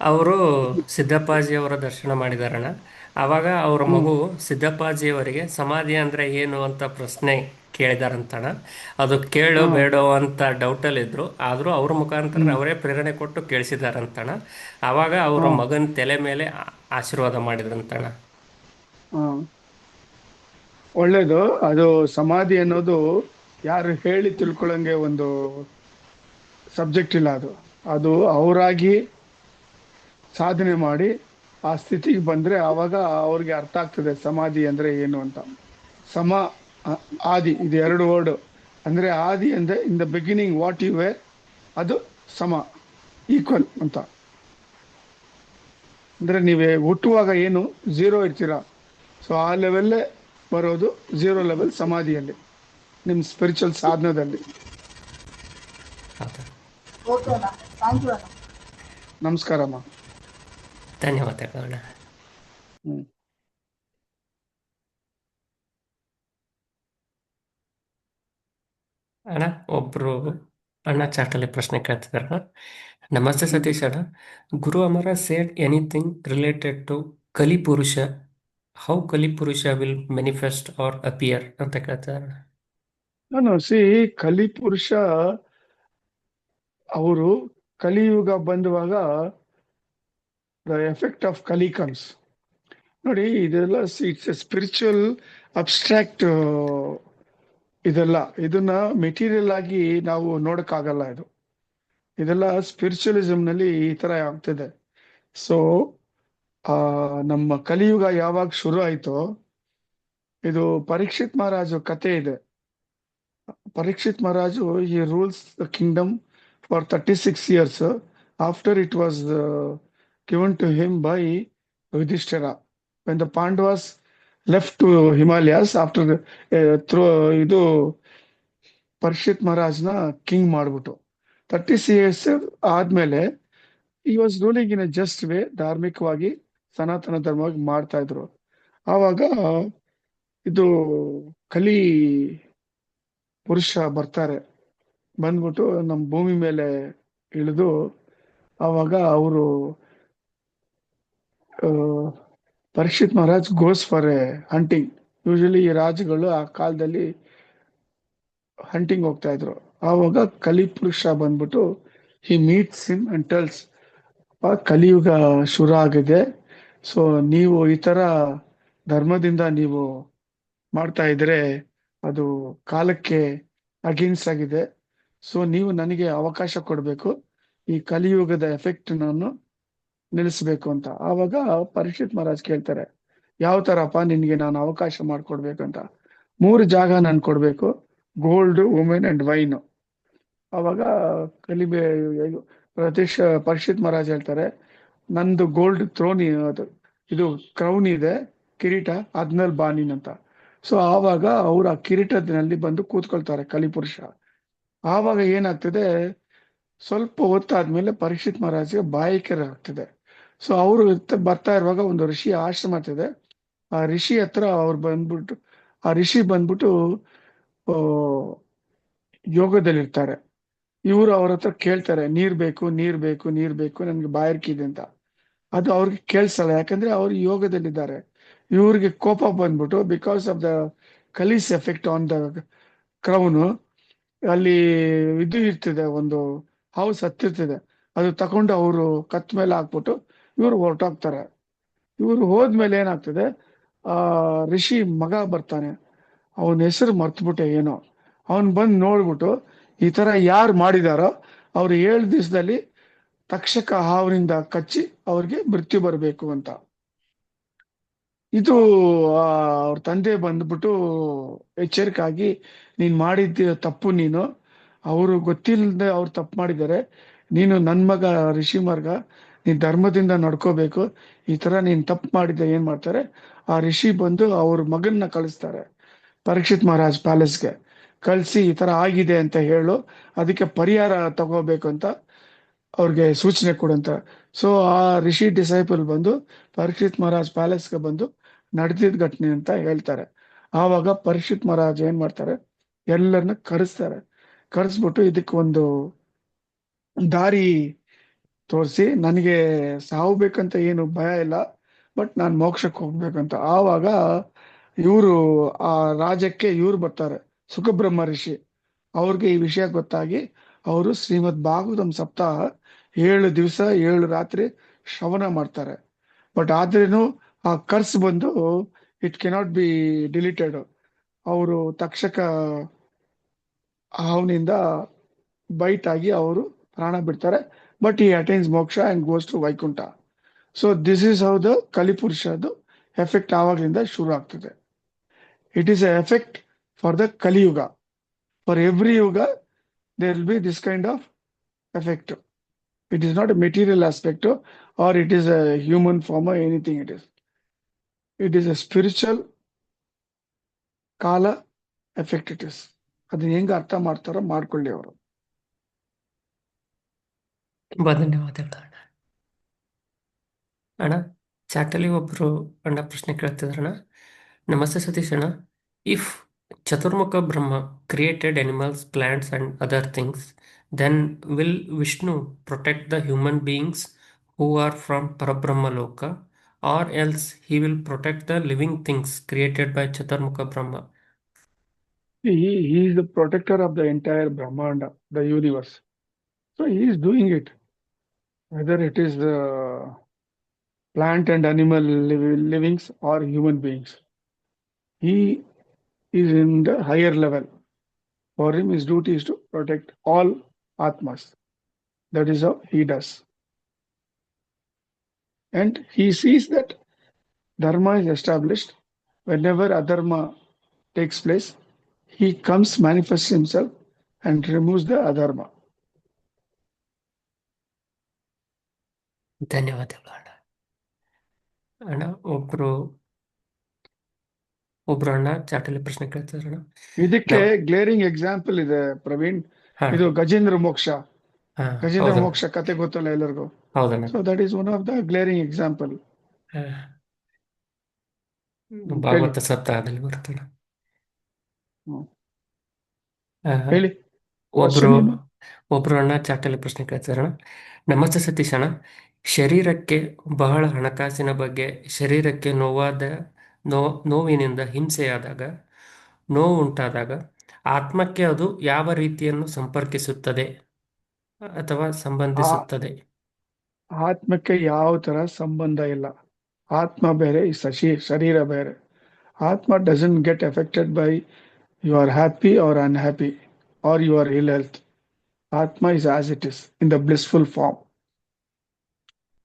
ಅವರು ಸಿದ್ದಪ್ಪಾಜಿ ಅವರ ದರ್ಶನ ಮಾಡಿದಾರಣ್ಣ. ಆವಾಗ ಅವ್ರ ಮಗು ಸಿದ್ದಪ್ಪಾಜಿಯವರಿಗೆ ಸಮಾಧಿ ಅಂದ್ರೆ ಏನು ಅಂತ ಪ್ರಶ್ನೆ ಕೇಳಿದಾರಂತಣ. ಅದು ಕೇಳು ಹ್ಮ್ ಬೇಡೋ ಅಂತ ಡೌಟಲ್ಲಿದ್ರು. ಆದರೂ ಅವ್ರ ಮುಖಾಂತರ ಹ್ಮ್ ಅವರೇ ಪ್ರೇರಣೆ ಕೊಟ್ಟು ಕೇಳಿಸಿದಾರಂತಣ. ಆವಾಗ ಅವರ ಹ್ಮ್ ಮಗನ ತಲೆ ಮೇಲೆ ಆಶೀರ್ವಾದ ಮಾಡಿದ್ರಂತಣ. ಹ್ಮ್ ಒಳ್ಳೇದು. ಅದು ಸಮಾಧಿ ಅನ್ನೋದು ಯಾರು ಹೇಳಿ ತಿಳ್ಕೊಳಂಗೆ ಒಂದು ಸಬ್ಜೆಕ್ಟ್ ಇಲ್ಲ. ಅದು ಅದು ಅವರಾಗಿ ಸಾಧನೆ ಮಾಡಿ ಆ ಸ್ಥಿತಿಗೆ ಬಂದ್ರೆ ಆವಾಗ ಅವ್ರಿಗೆ ಅರ್ಥ ಆಗ್ತದೆ ಸಮಾಧಿ ಅಂದ್ರೆ ಏನು ಅಂತ. ಸಮ ಆದಿ, ಇದು ಎರಡು ವರ್ಡ್. ಅಂದ್ರೆ ಆದಿ ಅಂದ್ರೆ in the beginning what you where, ಅದು ಸಮ, ಈಕ್ವಲ್ ಅಂತ. ಅಂದ್ರೆ ನೀವೇ ಹುಟ್ಟುವಾಗ ಏನು ಝೀರೋ ಇರ್ತೀರಾ, ಸೊ ಆ ಲೆವೆಲ್ಲೇ ಬರೋದು ಝೀರೋ ಲೆವೆಲ್ ಸಮಾಧಿಯಲ್ಲಿ, ನಿಮ್ ಸ್ಪಿರಿಚುವಲ್ ಸಾಧನದಲ್ಲಿ. ಹೌದಾ? ಓಕೆ ಅಣ್ಣ, ಥ್ಯಾಂಕ್ ಯು ಅಣ್ಣ. ನಮಸ್ಕಾರಮ್ಮ. ಧನ್ಯವಾದಗಳು ಅಣ್ಣ. ಹ್ಮ್ ಅಣ್ಣ, ಒಬ್ರು ಅಣ್ಣ ಚಾಟಲ್ಲಿ ಪ್ರಶ್ನೆ ಕೇಳ್ತಿದಾರ. ನಮಸ್ತೆ ಸತೀಶ್ ಅಣ್ಣ. Guru Amara said anything related to Kalipurusha, how Kalipurusha will manifest or appear ಅಂತ ಕೇಳ್ತಾರೆ. ನಾನು ಕಲಿಪುರುಷ ಅವರು ಕಲಿಯುಗ ಬಂದುವಾಗ the effect of Kali comes. ನೋಡಿ ಇದೆಲ್ಲ ಇಟ್ಸ್ ಎ ಸ್ಪಿರಿಚುವಲ್ ಅಬ್ಸ್ಟ್ರಾಕ್ಟ್ ಇದೆಲ್ಲ, ಇದನ್ನ ಮೆಟೀರಿಯಲ್ ಆಗಿ ನಾವು ನೋಡಕ್ಕಾಗಲ್ಲ. ಇದೆಲ್ಲ ಸ್ಪಿರಿಚುವಲಿಸಮ್ ನಲ್ಲಿ ಈ ತರ ಆಗ್ತಿದೆ. ಸೊ ನಮ್ಮ ಕಲಿಯುಗ ಯಾವಾಗ ಶುರು ಆಯ್ತೋ, ಇದು ಪರೀಕ್ಷಿತ್ ಮಹಾರಾಜು ಕತೆ ಇದೆ. Parikshit ಮಹಾರಾಜು he rules the kingdom for 36 years after it was given to him by Yudhishthira. When the Pandavas left to Himalayas after through ಇದು ಪರೀಕ್ಷಿತ್ ಮಹಾರಾಜ್ನ ಕಿಂಗ್ ಮಾಡ್ಬಿಟ್ಟು 36 years ಆದ್ಮೇಲೆ he was ruling in a just way, ಧಾರ್ಮಿಕವಾಗಿ ಸನಾತನ ಧರ್ಮವಾಗಿ ಮಾಡ್ತಾ ಇದ್ರು. ಆವಾಗ ಇದು ಕಲಿ ಪುರುಷ ಬರ್ತಾರೆ, ಬಂದ್ಬಿಟ್ಟು ನಮ್ಮ ಭೂಮಿ ಮೇಲೆ ಇಳಿದು ಆವಾಗ ಅವರು Parikshit Maharaj goes for A hunting. Usually ಈ ರಾಜುಗಳು ಆ ಕಾಲದಲ್ಲಿ ಹಂಟಿಂಗ್ ಹೋಗ್ತಾ ಇದ್ರು. ಆವಾಗ ಕಲಿ ಪುರುಷ ಬಂದ್ಬಿಟ್ಟು ಹಿ ಮೀಟ್ಸ್ ಹಿಮ್ ಅಂಡ್ ಟೆಲ್ಸ್, ಕಲಿಯುಗ ಶುರು ಆಗಿದೆ, ಸೊ ನೀವು ಈ ತರ ಧರ್ಮದಿಂದ ನೀವು ಮಾಡ್ತಾ ಇದ್ರೆ ಅದು ಕಾಲಕ್ಕೆ ಅಗೇನ್ಸ್ಟ್ ಆಗಿದೆ. ಸೊ ನೀವು ನನಗೆ ಅವಕಾಶ ಕೊಡಬೇಕು, ಈ ಕಲಿಯುಗದ ಎಫೆಕ್ಟ್ ನಾನು ನಿಲ್ಲಿಸ್ಬೇಕು ಅಂತ. ಆವಾಗ ಪರೀಕ್ಷಿತ್ ಮಹಾರಾಜ್ ಕೇಳ್ತಾರೆ, ಯಾವ ತರಪ್ಪ ನಿನ್ಗೆ ನಾನು ಅವಕಾಶ ಮಾಡ್ಕೊಡ್ಬೇಕಂತ. 3 ಜಾಗ ನಾನು ಕೊಡ್ಬೇಕು, ಗೋಲ್ಡ್, ವುಮೆನ್ ಅಂಡ್ ವೈನ್. ಅವಾಗ ಪರೀಕ್ಷಿತ್ ಮಹಾರಾಜ್ ಹೇಳ್ತಾರೆ, ನಂದು ಗೋಲ್ಡ್ ಥ್ರೋನ್ ಇದು ಕ್ರೌನ್ ಇದೆ, ಕಿರೀಟ, ಅದ್ಮೇಲೆ ಬಾ ನೀನ್ ಅಂತ. ಸೊ ಆವಾಗ ಅವ್ರು ಆ ಕಿರೀಟದಲ್ಲಿ ಬಂದು ಕೂತ್ಕೊಳ್ತಾರೆ ಕಲಿಪುರುಷ. ಆವಾಗ ಏನಾಗ್ತದೆ, ಸ್ವಲ್ಪ ಹೊತ್ತಾದ್ಮೇಲೆ ಪರೀಕ್ಷಿತ್ ಮಹಾರಾಜ್ಗೆ ಬಾಯಿಕೆರೆ ಆಗ್ತದೆ. ಸೊ ಅವರು ಬರ್ತಾ ಇರುವಾಗ ಒಂದು ಋಷಿ ಆಶ್ರಮ ಆಗ್ತದೆ. ಆ ಋಷಿ ಹತ್ರ ಅವ್ರು ಬಂದ್ಬಿಟ್ಟು, ಆ ಋಷಿ ಬಂದ್ಬಿಟ್ಟು ಯೋಗದಲ್ಲಿರ್ತಾರೆ. ಇವರು ಅವ್ರ ಹತ್ರ ಕೇಳ್ತಾರೆ, ನೀರ್ ಬೇಕು, ನೀರ್ ಬೇಕು, ನೀರ್ ಬೇಕು, ನನ್ಗೆ ಬಾಯಾರಿಕೆ ಅಂತ. ಅದು ಅವ್ರಿಗೆ ಕೇಳಿಸಲ್ಲ, ಯಾಕಂದ್ರೆ ಅವ್ರು ಯೋಗದಲ್ಲಿದ್ದಾರೆ. ಇವ್ರಿಗೆ ಕೋಪ ಬಂದ್ಬಿಟ್ಟು, because of the Kali's effect on the crown, ಅಲ್ಲಿ ಇದು ಇರ್ತಿದೆ, ಒಂದು ಹೌಸ್ ಹತ್ತಿರ್ತದೆ, ಅದು ತಕೊಂಡು ಅವರು ಕತ್ ಮೇಲೆ ಹಾಕ್ಬಿಟ್ಟು ಇವ್ರು ಹೊರಟೋಗ್ತಾರೆ. ಇವ್ರು ಹೋದ್ಮೇಲೆ ಏನಾಗ್ತದೆ, ಆ ಋಷಿ ಮಗ ಬರ್ತಾನೆ, ಅವನ ಹೆಸರು ಮರ್ತ್ಬಿಟ್ಟೆ ಏನೋ. ಅವನ್ ಬಂದು ನೋಡ್ಬಿಟ್ಟು, ಈ ತರ ಯಾರು ಮಾಡಿದಾರೋ ಅವ್ರು 7 ದಿವಸದಲ್ಲಿ ತಕ್ಷಕ ಹಾವಿನಿಂದ ಕಚ್ಚಿ ಅವ್ರಿಗೆ ಮೃತ್ಯು ಬರಬೇಕು ಅಂತ. ಇದು ಅವ್ರ ತಂದೆ ಬಂದ್ಬಿಟ್ಟು ಎಚ್ಚರಿಕಾಗಿ, ನೀನ್ ಮಾಡಿದ್ದ ತಪ್ಪು, ನೀನು ಅವರು ಗೊತ್ತಿಲ್ಲದೆ ಅವ್ರು ತಪ್ಪು ಮಾಡಿದ್ದಾರೆ, ನೀನು ನನ್ ಮಗ ಋಷಿ ಮಾರ್ಗ, ನೀನ್ ಧರ್ಮದಿಂದ ನಡ್ಕೋಬೇಕು, ಈ ತರ ನೀನ್ ತಪ್ಪು ಮಾಡಿದ್ದೆ. ಏನ್ ಮಾಡ್ತಾರೆ, ಆ ಋಷಿ ಬಂದು ಅವ್ರ ಮಗನ್ನ ಕಳಿಸ್ತಾರೆ ಪರೀಕ್ಷಿತ್ ಮಹಾರಾಜ್ ಪ್ಯಾಲೇಸ್ಗೆ. ಕಳಿಸಿ ಈ ತರ ಆಗಿದೆ ಅಂತ ಹೇಳು, ಅದಕ್ಕೆ ಪರಿಹಾರ ತಗೋಬೇಕು ಅಂತ ಅವ್ರಿಗೆ ಸೂಚನೆ ಕೊಡಂತ. ಸೊ ಆ ಋಷಿ ಡಿಸೈಪಲ್ ಬಂದು ಪರೀಕ್ಷಿತ್ ಮಹಾರಾಜ್ ಪ್ಯಾಲೇಸ್ಗೆ ಬಂದು ನಡೆದಿದ್ದ ಘಟನೆ ಅಂತ ಹೇಳ್ತಾರೆ. ಆವಾಗ ಪರೀಕ್ಷಿತ್ ಮಹಾರಾಜ್ ಏನ್ ಮಾಡ್ತಾರೆ, ಎಲ್ಲರನ್ನ ಕರೆಸ್ತಾರೆ. ಕರೆಸ್ಬಿಟ್ಟು ಇದಕ್ಕೆ ಒಂದು ದಾರಿ ತೋರಿಸಿ, ನನಗೆ ಸಾವು ಬೇಕಂತ ಏನು ಭಯ ಇಲ್ಲ, ಬಟ್ ನಾನು ಮೋಕ್ಷಕ್ಕೆ ಹೋಗ್ಬೇಕಂತ. ಆವಾಗ ಇವರು ಆ ರಾಜ್ಯಕ್ಕೆ ಇವ್ರು ಬರ್ತಾರೆ, ಸುಖಬ್ರಹ್ಮ ಋಷಿ. ಅವ್ರಿಗೆ ಈ ವಿಷಯ ಗೊತ್ತಾಗಿ ಅವರು ಶ್ರೀಮದ್ ಭಾಗವತಂ ಸಪ್ತಾಹ 7 ದಿವಸ 7 ರಾತ್ರಿ ಶ್ರವಣ ಮಾಡ್ತಾರೆ. ಬಟ್ ಆದ್ರೇನು ಆ ಕರ್ಸ್ ಬಂದು ಇಟ್ ಕೆನಾಟ್ ಬಿ ಡಿಲೀಟೆಡ್. ಅವರು ತಕ್ಷಕ ಹಾವಿನಿಂದ ಬೈಟ್ ಆಗಿ ಅವರು ಪ್ರಾಣ ಬಿಡ್ತಾರೆ. But he attains moksha and goes to Vaikuntha. So this is how the ಕಲಿಪುರುಷದು ಎಫೆಕ್ಟ್ ಆವಾಗ್ಲಿಂದ ಶುರು ಆಗ್ತದೆ. It is a effect for the Kaliyuga. For every yuga, there will be this kind of effect. It is not a material aspect or it is a human form or anything it is. It is a spiritual kala effect it is. ಅದನ್ನ ಹೆಂಗ ಅರ್ಥ ಮಾಡ್ತಾರೋ ಮಾಡ್ಕೊಳ್ಳಿ ಅವರು. ತುಂಬ ಧನ್ಯವಾದಗಳು ಅಣ್ಣ. ಅಣ್ಣ, ಚಾಟಲ್ಲಿ ಒಬ್ರು ಅಣ್ಣ ಪ್ರಶ್ನೆ ಕೇಳ್ತಿದ್ರಣ್ಣ. ನಮಸ್ತೆ ಸತೀಶ್ ಅಣ್ಣ. If Chaturmukha Brahma created animals, plants and other things, then will Vishnu protect the human beings who are from Parabrahma Loka, or else he will protect the living things created by Chaturmukha Brahma? He is the protector of the entire Brahmanda, the universe. So he is doing it. Whether it is plant and animal livings or human beings. He is in the higher level. For him, his duty is to protect all Atmas. That is how he does. And he sees that Dharma is established. Whenever adharma takes place, he comes, manifests himself, and removes the adharma. ಧನ್ಯವಾದಗಳು ಅಣ್ಣ. ಅಣ್ಣ ಒಬ್ರು ಅಣ್ಣ ಚಾಟಲ್ಲಿ ಪ್ರಶ್ನೆ ಕೇಳ್ತಿದ್ರು ಅಣ್ಣ. ಇದಕ್ಕೆ glaring example ಇದೆ ಪ್ರವೀಣ್. ಹಾ ಇದು ಗಜೇಂದ್ರ ಮೋಕ್ಷ. ಹಾ ಗಜೇಂದ್ರ ಹೌದಣ್ಣ ಮೋಕ್ಷ ಕತೆ ಗೊತ್ತಲ್ಲ ಎಲ್ಲರಿಗೂ. ಹೌದಣ್ಣ. So that is one of the glaring example. ಹಾ. ಭಾಗವತ ಸಪ್ತಾಹದಲ್ಲಿ ಬರ್ತಣ್ಣ. ಹೇಳಿ. ಒಬ್ರು ಅಣ್ಣ ಚಾಟಲ್ಲಿ ಪ್ರಶ್ನೆ ಕೇಳ್ತಾರಣ್ಣ. ನಮಸ್ತೆ ಸತೀಶ್ ಅಣ್ಣ, ಶರೀರಕ್ಕೆ ಬಹಳ ಹಣಕಾಸಿನ ಬಗ್ಗೆ, ಶರೀರಕ್ಕೆ ನೋವಿನಿಂದ ಹಿಂಸೆಯಾದಾಗ, ನೋವು ಉಂಟಾದಾಗ ಆತ್ಮಕ್ಕೆ ಅದು ಯಾವ ರೀತಿಯನ್ನು ಸಂಪರ್ಕಿಸುತ್ತದೆ ಅಥವಾ ಸಂಬಂಧಿಸುತ್ತದೆ? ಆತ್ಮಕ್ಕೆ ಯಾವ ತರ ಸಂಬಂಧ ಇಲ್ಲ. ಆತ್ಮ ಬೇರೆ, ಶರೀರ ಬೇರೆ. Atma doesn't get affected by you are happy or unhappy or you are ill health. Atma is as it is in the blissful form.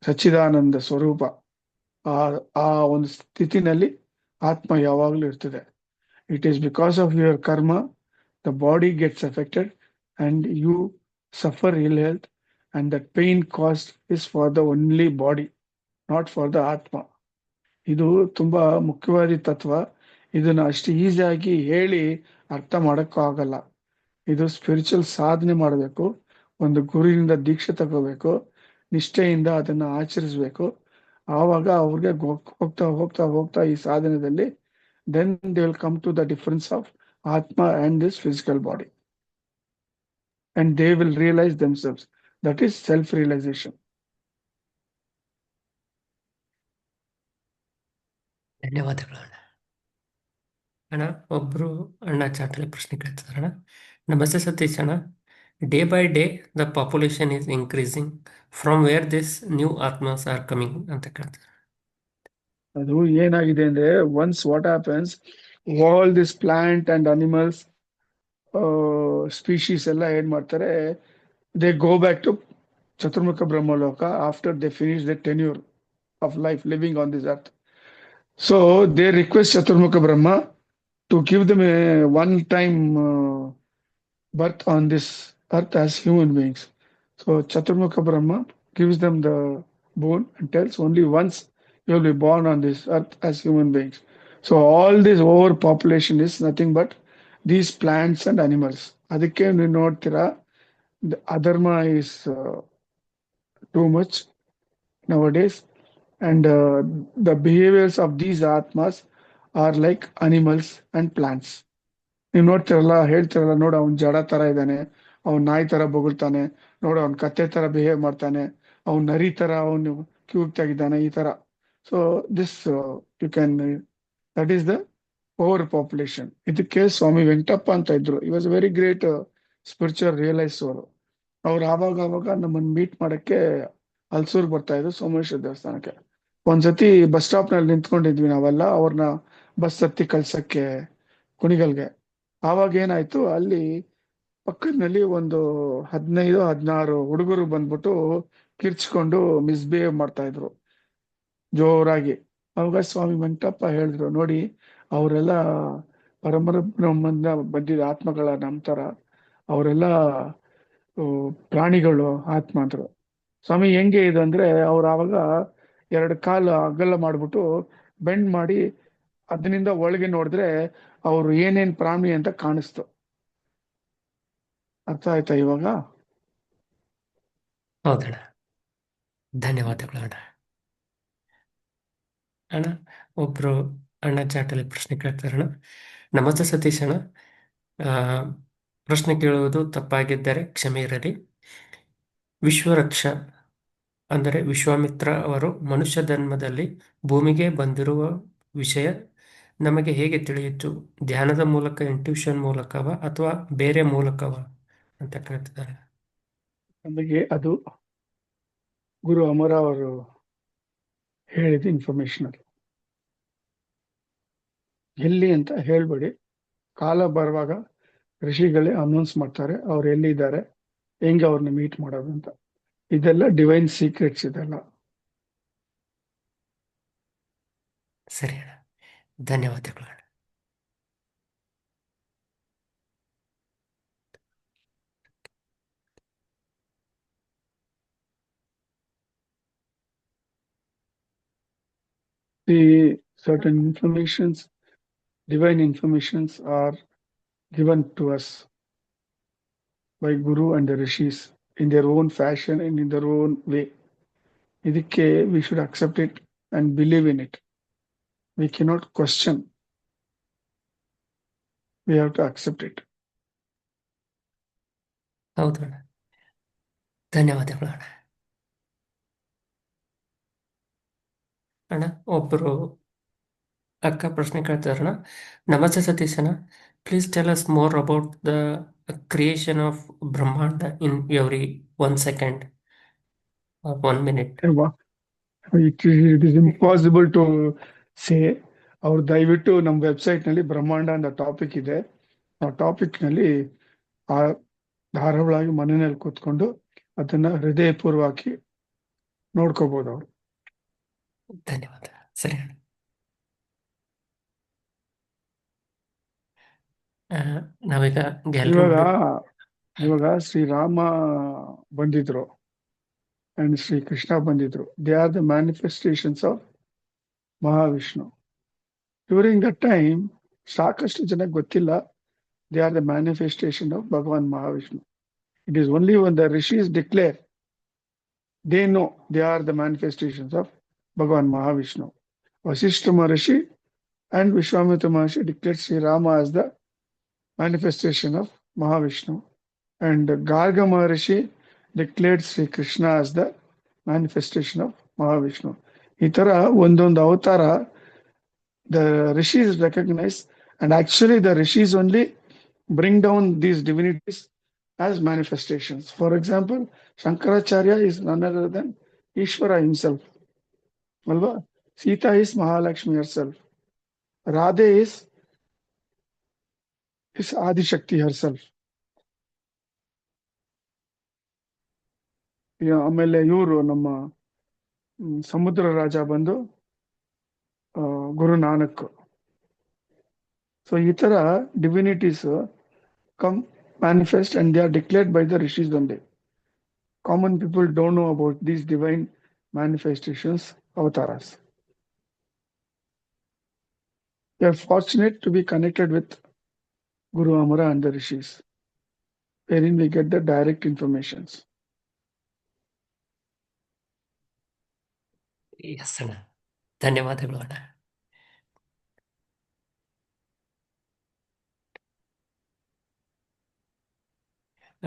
ಸಚ್ಚಿದಾನಂದ ಸ್ವರೂಪ. ಆ ಒಂದು ಸ್ಥಿತಿನಲ್ಲಿ ಆತ್ಮ ಯಾವಾಗಲೂ ಇರ್ತದೆ. It is because of your karma, the body gets affected and you suffer ill health, and that pain caused is for the only body, not for the atma. ಇದು ತುಂಬಾ ಮುಖ್ಯವಾದ ತತ್ವ. ಇದನ್ನ ಅಷ್ಟು ಈಸಿಯಾಗಿ ಹೇಳಿ ಅರ್ಥ ಮಾಡಕ್ಕಾಗಲ್ಲ. ಇದು ಸ್ಪಿರಿಚುವಲ್ ಸಾಧನೆ ಮಾಡಬೇಕು, ಒಂದು ಗುರುವಿನಿಂದ ದೀಕ್ಷೆ ತಗೋಬೇಕು, ನಿಷ್ಠೆಯಿಂದ ಅದನ್ನ ಆಚರಿಸ್ಬೇಕು. ಆವಾಗ ಅವ್ರಿಗೆ ಹೋಗ್ತಾ ಹೋಗ್ತಾ ಹೋಗ್ತಾ ಈ ಸಾಧನೆಯಲ್ಲಿ then they will come to the difference of Atma and this physical body. And they will realize themselves. That is self-realization. ಧನ್ಯವಾದಗಳು ಅಣ್ಣ. ಅಣ್ಣ ಒಬ್ರು ಅಣ್ಣ ಚಾಟಲ್ಲಿ ಪ್ರಶ್ನೆ ಕೇಳ್ತಿದಾರಣ್ಣ. ನಮಸ್ತೆ ಸತೀಶ್ ಅಣ್ಣ, day by day the population is increasing, from where this new atmas are coming ಅಂತ ಕೇಳ್ತಾರೆ. ಅದು ಏನಾಗಿದೆ ಅಂದ್ರೆ, once what happens, all this plant and animals species ಎಲ್ಲ ಏನ್ ಮಾಡ್ತಾರೆ, they go back to Chaturmukha Brahmaloka after they finish their tenure of life living on this earth. So they request Chaturmukha Brahma to give them a one-time birth on this earth as human beings. So Chaturmukha Brahma gives them the boon and tells only once you will be born on this earth as human beings. So all this overpopulation is nothing but these plants and animals. ಅದಕ್ಕೆ ನೀವು ನೋಡ್ತೀರಾ, the adharma is too much nowadays, and the behaviors of these atmas are like animals and plants. ನೀವು ನೋಡ್ತಿರಲ್ಲ, ಹೇಳ್ತಿರಲ್ಲ, ನೋಡು ಅವ್ನ್ ಜಡ ತರ ಇದ್ದಾನೆ, ಅವ್ನ್ ನಾಯಿ ತರ ಬೊಗಳ್ತಾನೆ, ನೋಡು ಅವ್ನ್ ಕತ್ತೆ ತರ ಬಿಹೇವ್ ಮಾಡ್ತಾನೆ, ಅವ್ನ್ ನರಿ ತರ ಅವನು ಕ್ಯೂಟ್ ಆಗಿದ್ದಾನೆ, ಈ ತರ. So this you can, that is the overpopulation. ಇದಕ್ಕೆ ಸ್ವಾಮಿ ವೆಂಕಟಪ್ಪ ಅಂತ ಇದ್ರು. He was very great spiritual realise ಅವರು. ಅವ್ರು ಆವಾಗ ನಮ್ಮನ್ನ ಮೀಟ್ ಮಾಡಕ್ಕೆ ಹಲ್ಸೂರ್ ಬರ್ತಾ ಇದ್ರು, ಸೋಮೇಶ್ವರ ದೇವಸ್ಥಾನಕ್ಕೆ. ಒಂದ್ಸತಿ ಬಸ್ ಸ್ಟಾಪ್ ನಲ್ಲಿ ನಿಂತ್ಕೊಂಡಿದ್ವಿ ನಾವೆಲ್ಲ, ಅವ್ರನ್ನ ಬಸ್ ಹತ್ತಿ ಕಳ್ಸಕ್ಕೆ ಕುಣಿಗಲ್ಗೆ. ಆವಾಗ ಏನಾಯ್ತು, ಅಲ್ಲಿ ಪಕ್ಕದಲ್ಲಿ ಒಂದು 15-16 ಹುಡುಗರು ಬಂದ್ಬಿಟ್ಟು ಕಿರ್ಚ್ಕೊಂಡು ಮಿಸ್ಬಿಹೇವ್ ಮಾಡ್ತಾ ಇದ್ರು ಜೋರಾಗಿ. ಅವಾಗ ಸ್ವಾಮಿ ವೆಂಕಟಪ್ಪ ಹೇಳಿದ್ರು, ನೋಡಿ ಅವರೆಲ್ಲ ಪರಮರ ಬ್ರಹ್ಮಂದ ಬಂದಿದ್ದ ಆತ್ಮಗಳ ನಂತರ, ಅವರೆಲ್ಲ ಪ್ರಾಣಿಗಳು ಆತ್ಮ ಅಂದ್ರು. ಸ್ವಾಮಿ ಹೆಂಗೆ ಇದು ಅಂದ್ರೆ, ಅವ್ರು ಆವಾಗ 2 ಕಾಲು ಅಗಲ ಮಾಡ್ಬಿಟ್ಟು ಬೆಂಡ್ ಮಾಡಿ ಅದರಿಂದ ಒಳಗೆ ನೋಡಿದ್ರೆ ಅವ್ರು ಏನೇನ್ ಪ್ರಾಣಿ ಅಂತ ಕಾಣಿಸ್ತು. ಅರ್ಥ ಆಯ್ತಾ ಇವಾಗ? ಹೌದಣ್ಣ, ಧನ್ಯವಾದಗಳು ಅಣ್ಣ. ಅಣ್ಣ ಒಬ್ರು ಅಣ್ಣ ಚಾಟಲ್ಲಿ ಪ್ರಶ್ನೆ ಕೇಳ್ತಾರಣ್ಣ. ನಮಸ್ತೆ ಸತೀಶ್ ಅಣ್ಣ, ಪ್ರಶ್ನೆ ಕೇಳುವುದು ತಪ್ಪಾಗಿದ್ದರೆ ಕ್ಷಮೆ ಇರಲಿ. ವಿಶ್ವರಕ್ಷ ಅಂದರೆ ವಿಶ್ವಾಮಿತ್ರ ಅವರು ಮನುಷ್ಯ ಜನ್ಮದಲ್ಲಿ ಭೂಮಿಗೆ ಬಂದಿರುವ ವಿಷಯ ನಮಗೆ ಹೇಗೆ ತಿಳಿಯಿತು? ಧ್ಯಾನದ ಮೂಲಕ, ಇಂಟ್ಯೂಷನ್ ಮೂಲಕವ ಅಥವಾ ಬೇರೆ ಮೂಲಕವ ಅಂತ ಕೇಳ್ತಿದ್ದಾರೆ. ನಮಗೆ ಅದು ಗುರು ಅಮರ ಅವರು ಹೇಳಿದ ಇನ್ಫಾರ್ಮೇಶನ್ ಅದು. ಎಲ್ಲಿ ಅಂತ ಹೇಳ್ಬೇಡಿ, ಕಾಲ ಬರುವಾಗ ಋಷಿಗಳೇ ಅನೌನ್ಸ್ ಮಾಡ್ತಾರೆ ಅವ್ರು ಎಲ್ಲಿದ್ದಾರೆ, ಹೆಂಗೆ ಅವ್ರನ್ನ ಮೀಟ್ ಮಾಡೋದು ಅಂತ. ಇದೆಲ್ಲ ಡಿವೈನ್ ಸೀಕ್ರೆಟ್ಸ್ ಇದೆಲ್ಲ. ಸರಿ ಅಣ್ಣ, ಧನ್ಯವಾದಗಳು ಅಣ್ಣ. The certain informations, divine informations are given to us by Guru and the Rishis in their own fashion and in their own way. ಇದಕ್ಕೆ we should accept it and believe in it. We cannot question. We have to accept it. ಹೌದು ಅಣ್ಣ, ಧನ್ಯವಾದಗಳು ಅಣ್ಣ. ಅಣ್ಣ, ಒಬ್ಬರು ಅಕ್ಕ ಪ್ರಶ್ನೆ ಕೇಳ್ತಾರಣ್ಣ. ನಮಸ್ತೆ ಸತೀಶ್ ಅಣ್ಣ, please tell us more about the creation of ಬ್ರಹ್ಮಾಂಡ in every 1 second or 1 minute. It is impossible to say. ಅವ್ರು ದಯವಿಟ್ಟು ನಮ್ಮ ವೆಬ್ಸೈಟ್ ನಲ್ಲಿ ಬ್ರಹ್ಮಾಂಡ ಅಂತ ಟಾಪಿಕ್ ಇದೆ. ಆ ಟಾಪಿಕ್ ನಲ್ಲಿ ಆ ಧಾರಾವಾಳಾಗಿ ಮನೆಯಲ್ಲಿ ಕೂತ್ಕೊಂಡು ಅದನ್ನ ಹೃದಯಪೂರ್ವಕವಾಗಿ ನೋಡ್ಕೋಬಹುದು ಅವರು. ಧನ್ಯವಾದ. ಸರಿ ಅಣ್ಣ. ನಾವೀಗ ಗ್ಯಾಲರಿ ಇವಾಗ ಶ್ರೀರಾಮ ಬಂದಿದ್ರು ಅಂಡ್ ಶ್ರೀ ಕೃಷ್ಣ ಬಂದಿದ್ರು. They are the manifestations of Mahavishnu. During the time ಸಾಕಷ್ಟು ಜನಕ್ಕೆ ಗೊತ್ತಿಲ್ಲ they are the manifestation of Bhagwan Mahavishnu. It is only when the rishis declare, they know they are the manifestations of Bhagavan Mahavishnu. Vasishtha Maharishi and Vishwamitra Maharishi declared Sri Rama as the manifestation of Mahavishnu, and Garga Maharishi declared Sri Krishna as the manifestation of Mahavishnu. ಈ ತರ ಒಂದೊಂದು ಅವತಾರ the rishis recognize, and actually the rishis only bring down these divinities as manifestations. For example, Shankaracharya is none other than Ishvara himself. Alva? Sita is Mahalakshmi herself. Radhe is Adi Shakti herself. ಆಮೇಲೆ ಇವರು ನಮ್ಮ ಸಮುದ್ರ ರಾಜ ಬಂದು Guru Nanak. So ಈ ತರ ಡಿವಿನಿಟೀಸ್ come manifest and they are declared by the rishis only. Common people don't know about these divine manifestations, avatars. We are fortunate to be connected with Guru Amara and the rishis, wherein we get the direct informations. Yes ಅಣ್ಣ, ಧನ್ಯವಾದಗಳು ಅಣ್ಣ.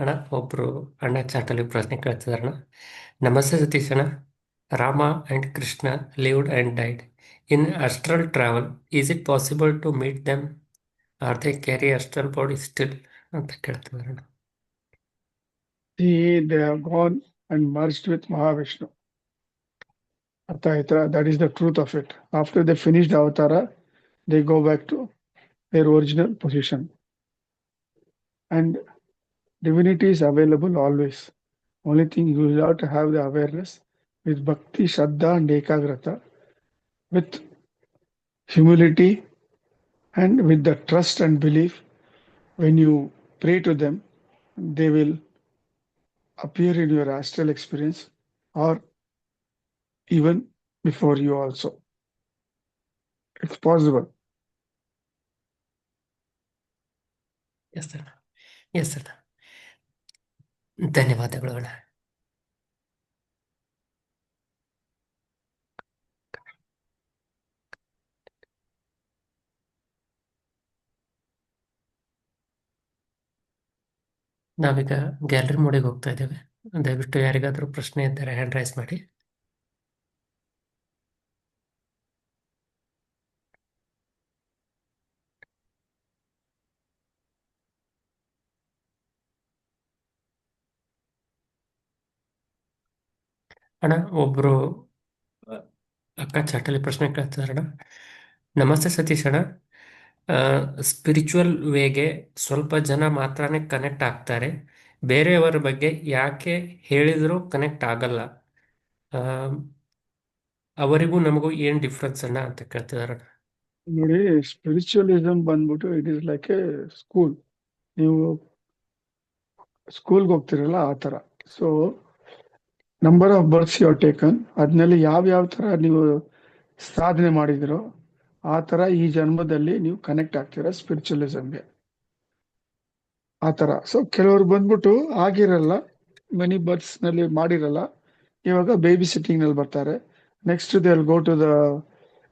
ಅಣ್ಣ, ಒಬ್ರು ಅಣ್ಣ ಚಾಟಲ್ಲಿ ಪ್ರಶ್ನೆ ಕೇಳ್ತಿದಾರಣ್ಣ. ನಮಸ್ತೆ ಸತೀಶ್ ಅಣ್ಣ, Rama and Krishna lived and died in astral travel. Is it possible to meet them? Or they carry astral body still ಅಂತ ಕೇಳ್ತಿದಾರಣ್ಣ. They have gone and merged with Mahavishnu. That is the truth of it. After they finish the avatara, they go back to their original position. And divinity is available always. Only thing you will have to have the awareness with bhakti, shraddha and ekagrata, with humility and with the trust and belief. When you pray to them, they will appear in your astral experience or even before you also. It's possible. Yes ಅಣ್ಣ, yes ಅಣ್ಣ, ಧನ್ಯವಾದಗಳು ಅಣ್ಣ. ನಾವೀಗ gallery ಮೋಡಿಗೆ ಹೋಗ್ತಾ ಇದ್ದೇವೆ. ದಯವಿಟ್ಟು ಯಾರಿಗಾದರೂ ಪ್ರಶ್ನೆ ಇದ್ದರೆ ಹ್ಯಾಂಡ್ ರೈಸ್ ಮಾಡಿ. ಅಣ್ಣ, ಒಬ್ರು ಅಕ್ಕ ಚಾಟಲಿ ಪ್ರಶ್ನೆ ಕೇಳ್ತಿದಾರಣ. ನಮಸ್ತೆ ಸತೀಶ್ ಅಣ್ಣ. ಸ್ಪಿರಿಚುವಲ್ ವೇಗೆ ಸ್ವಲ್ಪ ಜನ ಮಾತ್ರನೇ ಕನೆಕ್ಟ್ ಆಗ್ತಾರೆ, ಬೇರೆಯವರ ಬಗ್ಗೆ ಯಾಕೆ ಹೇಳಿದರೂ ಕನೆಕ್ಟ್ ಆಗಲ್ಲ, ಆ, ಅವರಿಗೂ ನಮಗೂ ಏನು ಡಿಫ್ರೆನ್ಸ್ ಅಣ್ಣ ಅಂತ ಕೇಳ್ತಿದಾರಣ್ಣ. ನೋಡಿ, ಸ್ಪಿರಿಚುವಲಿಸಮ್ ಬಂದ್ಬಿಟ್ಟು it is like a school. ನೀವು ಸ್ಕೂಲ್ಗೆ ಹೋಗ್ತಿರಲ್ಲ ಆ ತರ. So number of births you taken, ಅದ್ನಲ್ಲಿ ಯಾವ ತರ ನೀವು ಸಾಧನೆ ಮಾಡಿದಿರೋ ಆ ತರ ಈ ಜನ್ಮದಲ್ಲಿ ನೀವು ಕನೆಕ್ಟ್ ಆಗ್ತೀರಾ ಸ್ಪಿರಿಚುವಲಿಸಮ್ಗೆ, ಆ ತರ. ಸೊ ಕೆಲವರು ಬಂದ್ಬಿಟ್ಟು ಆಗಿರಲ್ಲ, ಮೆನಿ ಬರ್ತ್ಸ್ ನಲ್ಲಿ ಮಾಡಿರಲ್ಲ, ಇವಾಗ ಬೇಬಿ ಸಿಟ್ಟಿಂಗ್ ನಲ್ಲಿ ಬರ್ತಾರೆ. Next they will go to the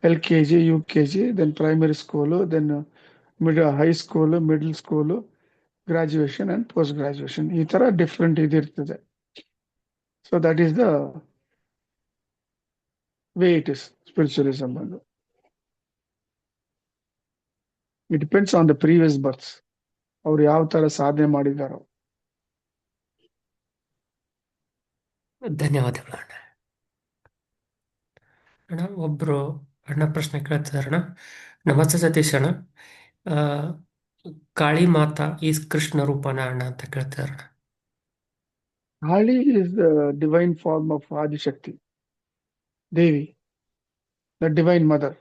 LKG, UKG, then primary school, then high school, middle school, graduation and post graduation, ಈ ತರ ಡಿಫ್ರೆಂಟ್ ಇದಿರ್ತದೆ. So that is the way it is spiritualism ಬಂದು. It depends on the previous births, ಅವ್ರು ಯಾವ ತರ ಸಾಧನೆ ಮಾಡಿದಾರೋ. ಧನ್ಯವಾದಗಳು ಅಣ್ಣ. ಅಣ್ಣ ಒಬ್ರು ಅಣ್ಣ ಪ್ರಶ್ನೆ ಕೇಳ್ತಿದಾರಣ್ಣ. ನಮಸ್ತೆ ಸತೀಶ್ ಅಣ್ಣ, ಆ, ಕಾಳಿ ಮಾತಾ ಈಸ್ ಕೃಷ್ಣ ರೂಪನ ಅಣ್ಣ ಅಂತ ಕೇಳ್ತಿದಾರಣ್ಣ. Kali is the divine form of Adishakti, Devi, the divine mother.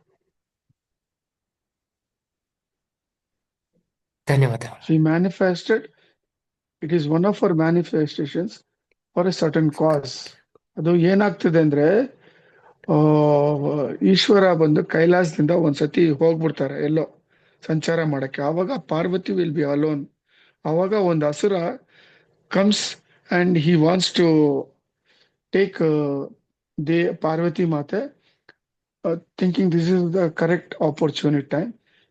ಧನ್ಯವಾದಗಳು. She manifested, it is one of her manifestations for a certain cause. ಅದು ಏನಾಗ್ತದೆ ಅಂದ್ರೆ, ಈಶ್ವರ ಬಂದು ಕೈಲಾಸದಿಂದ ಒಂದ್ಸತಿ ಹೋಗ್ಬಿಡ್ತಾರೆ ಎಲ್ಲೋ ಸಂಚಾರ ಮಾಡಕ್ಕೆ. ಆವಾಗ ಪಾರ್ವತಿ ವಿಲ್ ಬಿ ಅಲೋನ್. ಆವಾಗ ಒಂದು ಅಸುರ comes and he wants to take Parvati Mata, thinking this is the correct opportunity time.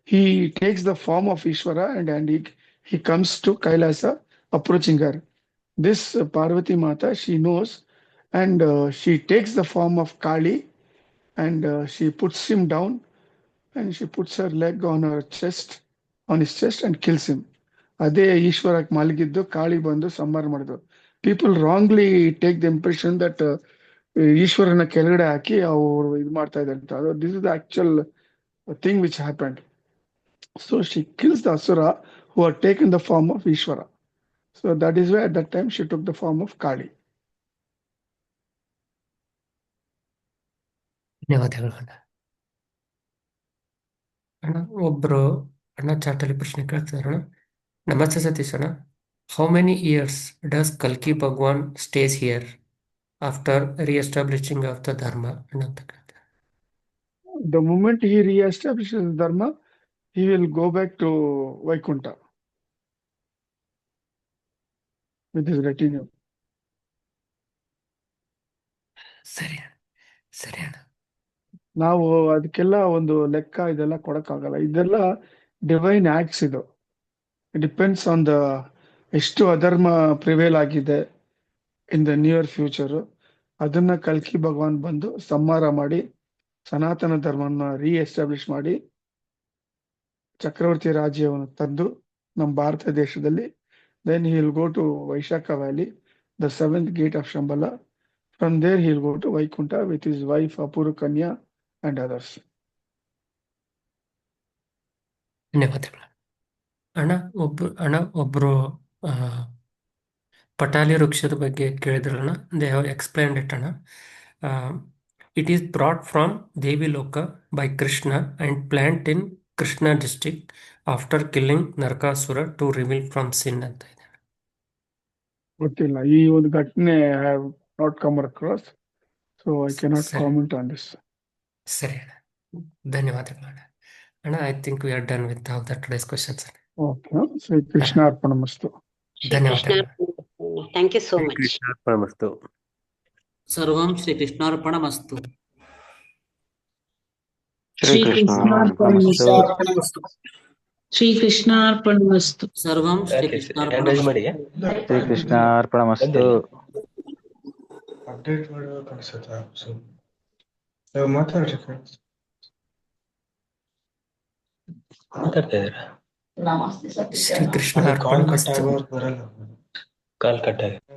He takes the form of Ishvara and he comes to Kailasa, approaching her. This Parvati Mata, she knows, and she takes the form of Kali, and she puts him down, and she puts her leg on his chest and kills him. ಅದೇ ಈಶ್ವರಕ್ಕೆ ಮಲಗಿದ್ದು ಕಾಳಿ ಬಂದು ಸಂಹಾರ ಮಾಡಿದ್ರು. People wrongly take the impression that ಈಶ್ವರನ ಕೆಳಗಡೆ ಹಾಕಿ ಅವರು ಇದು ಮಾಡ್ತಾ ಇದ್ದಾರೆ ಅಂತ. This is the actual thing which happened. So she kills the asura who are taken the form of Ishwara. So that is why at that time she took the form of Kali. ಧನ್ಯವಾದಗಳು ಅಣ್ಣ. ಅಣ್ಣ ಒಬ್ರು ಅಣ್ಣ ಚಾಟಲಿ ಪ್ರಶ್ನೆ ಕೇಳ್ತಿದಾರಣ್ಣ. ನಮಸ್ತೆ ಸತೀಶ್ ಅಣ್ಣ, ಹೌ ಮೆನಿ ಇಯರ್ಸ್ ಡಸ್ ಕಲ್ಕಿ Bhagwan stays here after reestablishing of the dharma ಅಂತ ಕೇಳ್ತಾರೆ. The moment he re-establishes dharma, he will go back to Vaikunta with his retinue. ಸರಿ ಅಣ್ಣ, ಸರಿ ಅಣ್ಣ. ನಾವು ಅದಕ್ಕೆಲ್ಲ ಒಂದು ಲೆಕ್ಕ ಇದೆಲ್ಲ ಕೊಡಕ್ಕಾಗಲ್ಲ. ಇದೆಲ್ಲ ಡಿವೈನ್ ಆಕ್ಟ್ಸ್. ಇದು ಡಿಪೆಂಡ್ಸ್ ಆನ್ ದ ಎಷ್ಟು ಅಧರ್ಮ ಪ್ರಿವೇಲ್ ಆಗಿದೆ ಇನ್ ದ ನಿಯರ್ ಫ್ಯೂಚರ್, ಅದನ್ನ ಕಲ್ಕಿ ಭಗವಾನ್ ಬಂದು ಸಂಹಾರ ಮಾಡಿ ಸನಾತನ ಧರ್ಮನ ರೀಎಸ್ಟಾಬ್ಲಿಷ್ ಮಾಡಿ ಚಕ್ರವರ್ತಿ ರಾಜ್ಯವನ್ನು ತಂದು ನಮ್ಮ ಭಾರತ ದೇಶದಲ್ಲಿ. Then he will go to Vaishaka Valley, the 7th gate of Shambhala. From there he will go to Vaikunta with his wife Apuru Kanya and others. ಧನ್ಯವಾದಗಳು ಅಣ್ಣ. ಒಬ್ರು ಆ, ಪಟಾಲಿ ವೃಕ್ಷದ ಬಗ್ಗೆ ಕೇಳಿದ್ರಣ್ಣ. ದೇ ಹ್ಯಾವ್ ಎಕ್ಸ್ಪ್ಲೈನ್ಡ್ ಇಟ್ ಅಣ್ಣ. It is brought from Devaloka by Krishna and plant in Krishna district after killing Narakasura to remove from sin ಅಂತ ಇದೆ. ಗೊತ್ತಿಲ್ಲ, ಈ ಒಂದು ಘಟನೆ I have not come across, so I cannot ಸರಿ comment on this. ಸರಿ ಅಣ್ಣ, ಧನ್ಯವಾದಗಳು ಅಣ್ಣ. ಅಣ್ಣ, I think we are done with all the today's questions. Okay, Shri Krishna ಅರ್ಪಣಮಸ್ತು. ಶ್ರೀ ಧನ್ಯವಾದಗಳು. Krishna, thank you so much. ಕೃಷ್ಣಾರ್ಪಣಮಸ್ತು. ಸರ್ವಂ ಶ್ರೀಕೃಷ್ಣಾರ್ಪಣಮಸ್ತು. ಶ್ರೀಕೃಷ್ಣಾರ್ಪಣಮಸ್ತು. ಶ್ರೀಕೃಷ್ಣಾರ್ಪಣಮಸ್ತು. ಸರ್ವಂ ಹ್ಯಾಂಡ್ ಮಾಡಿ. ಶ್ರೀಕೃಷ್ಣಾರ್ಪಣಮಸ್ತು. ಅಪ್ಡೇಟ್ ಮಾಡಬೇಕು ಅನ್ಸುತ್ತಾ? ಸೊ ಮಾತಾಡ್ರಿ. ಮಾತಾಡ್ತಾ ಇದ್ದೀರಾ? ಶ್ರೀಕೃಷ್ಣ ಅರ್ಪಣಮಸ್ತು. ಬರಲ್ಲ. ಕಾಲ್ ಕಟ್ ಆಗಿದೆ.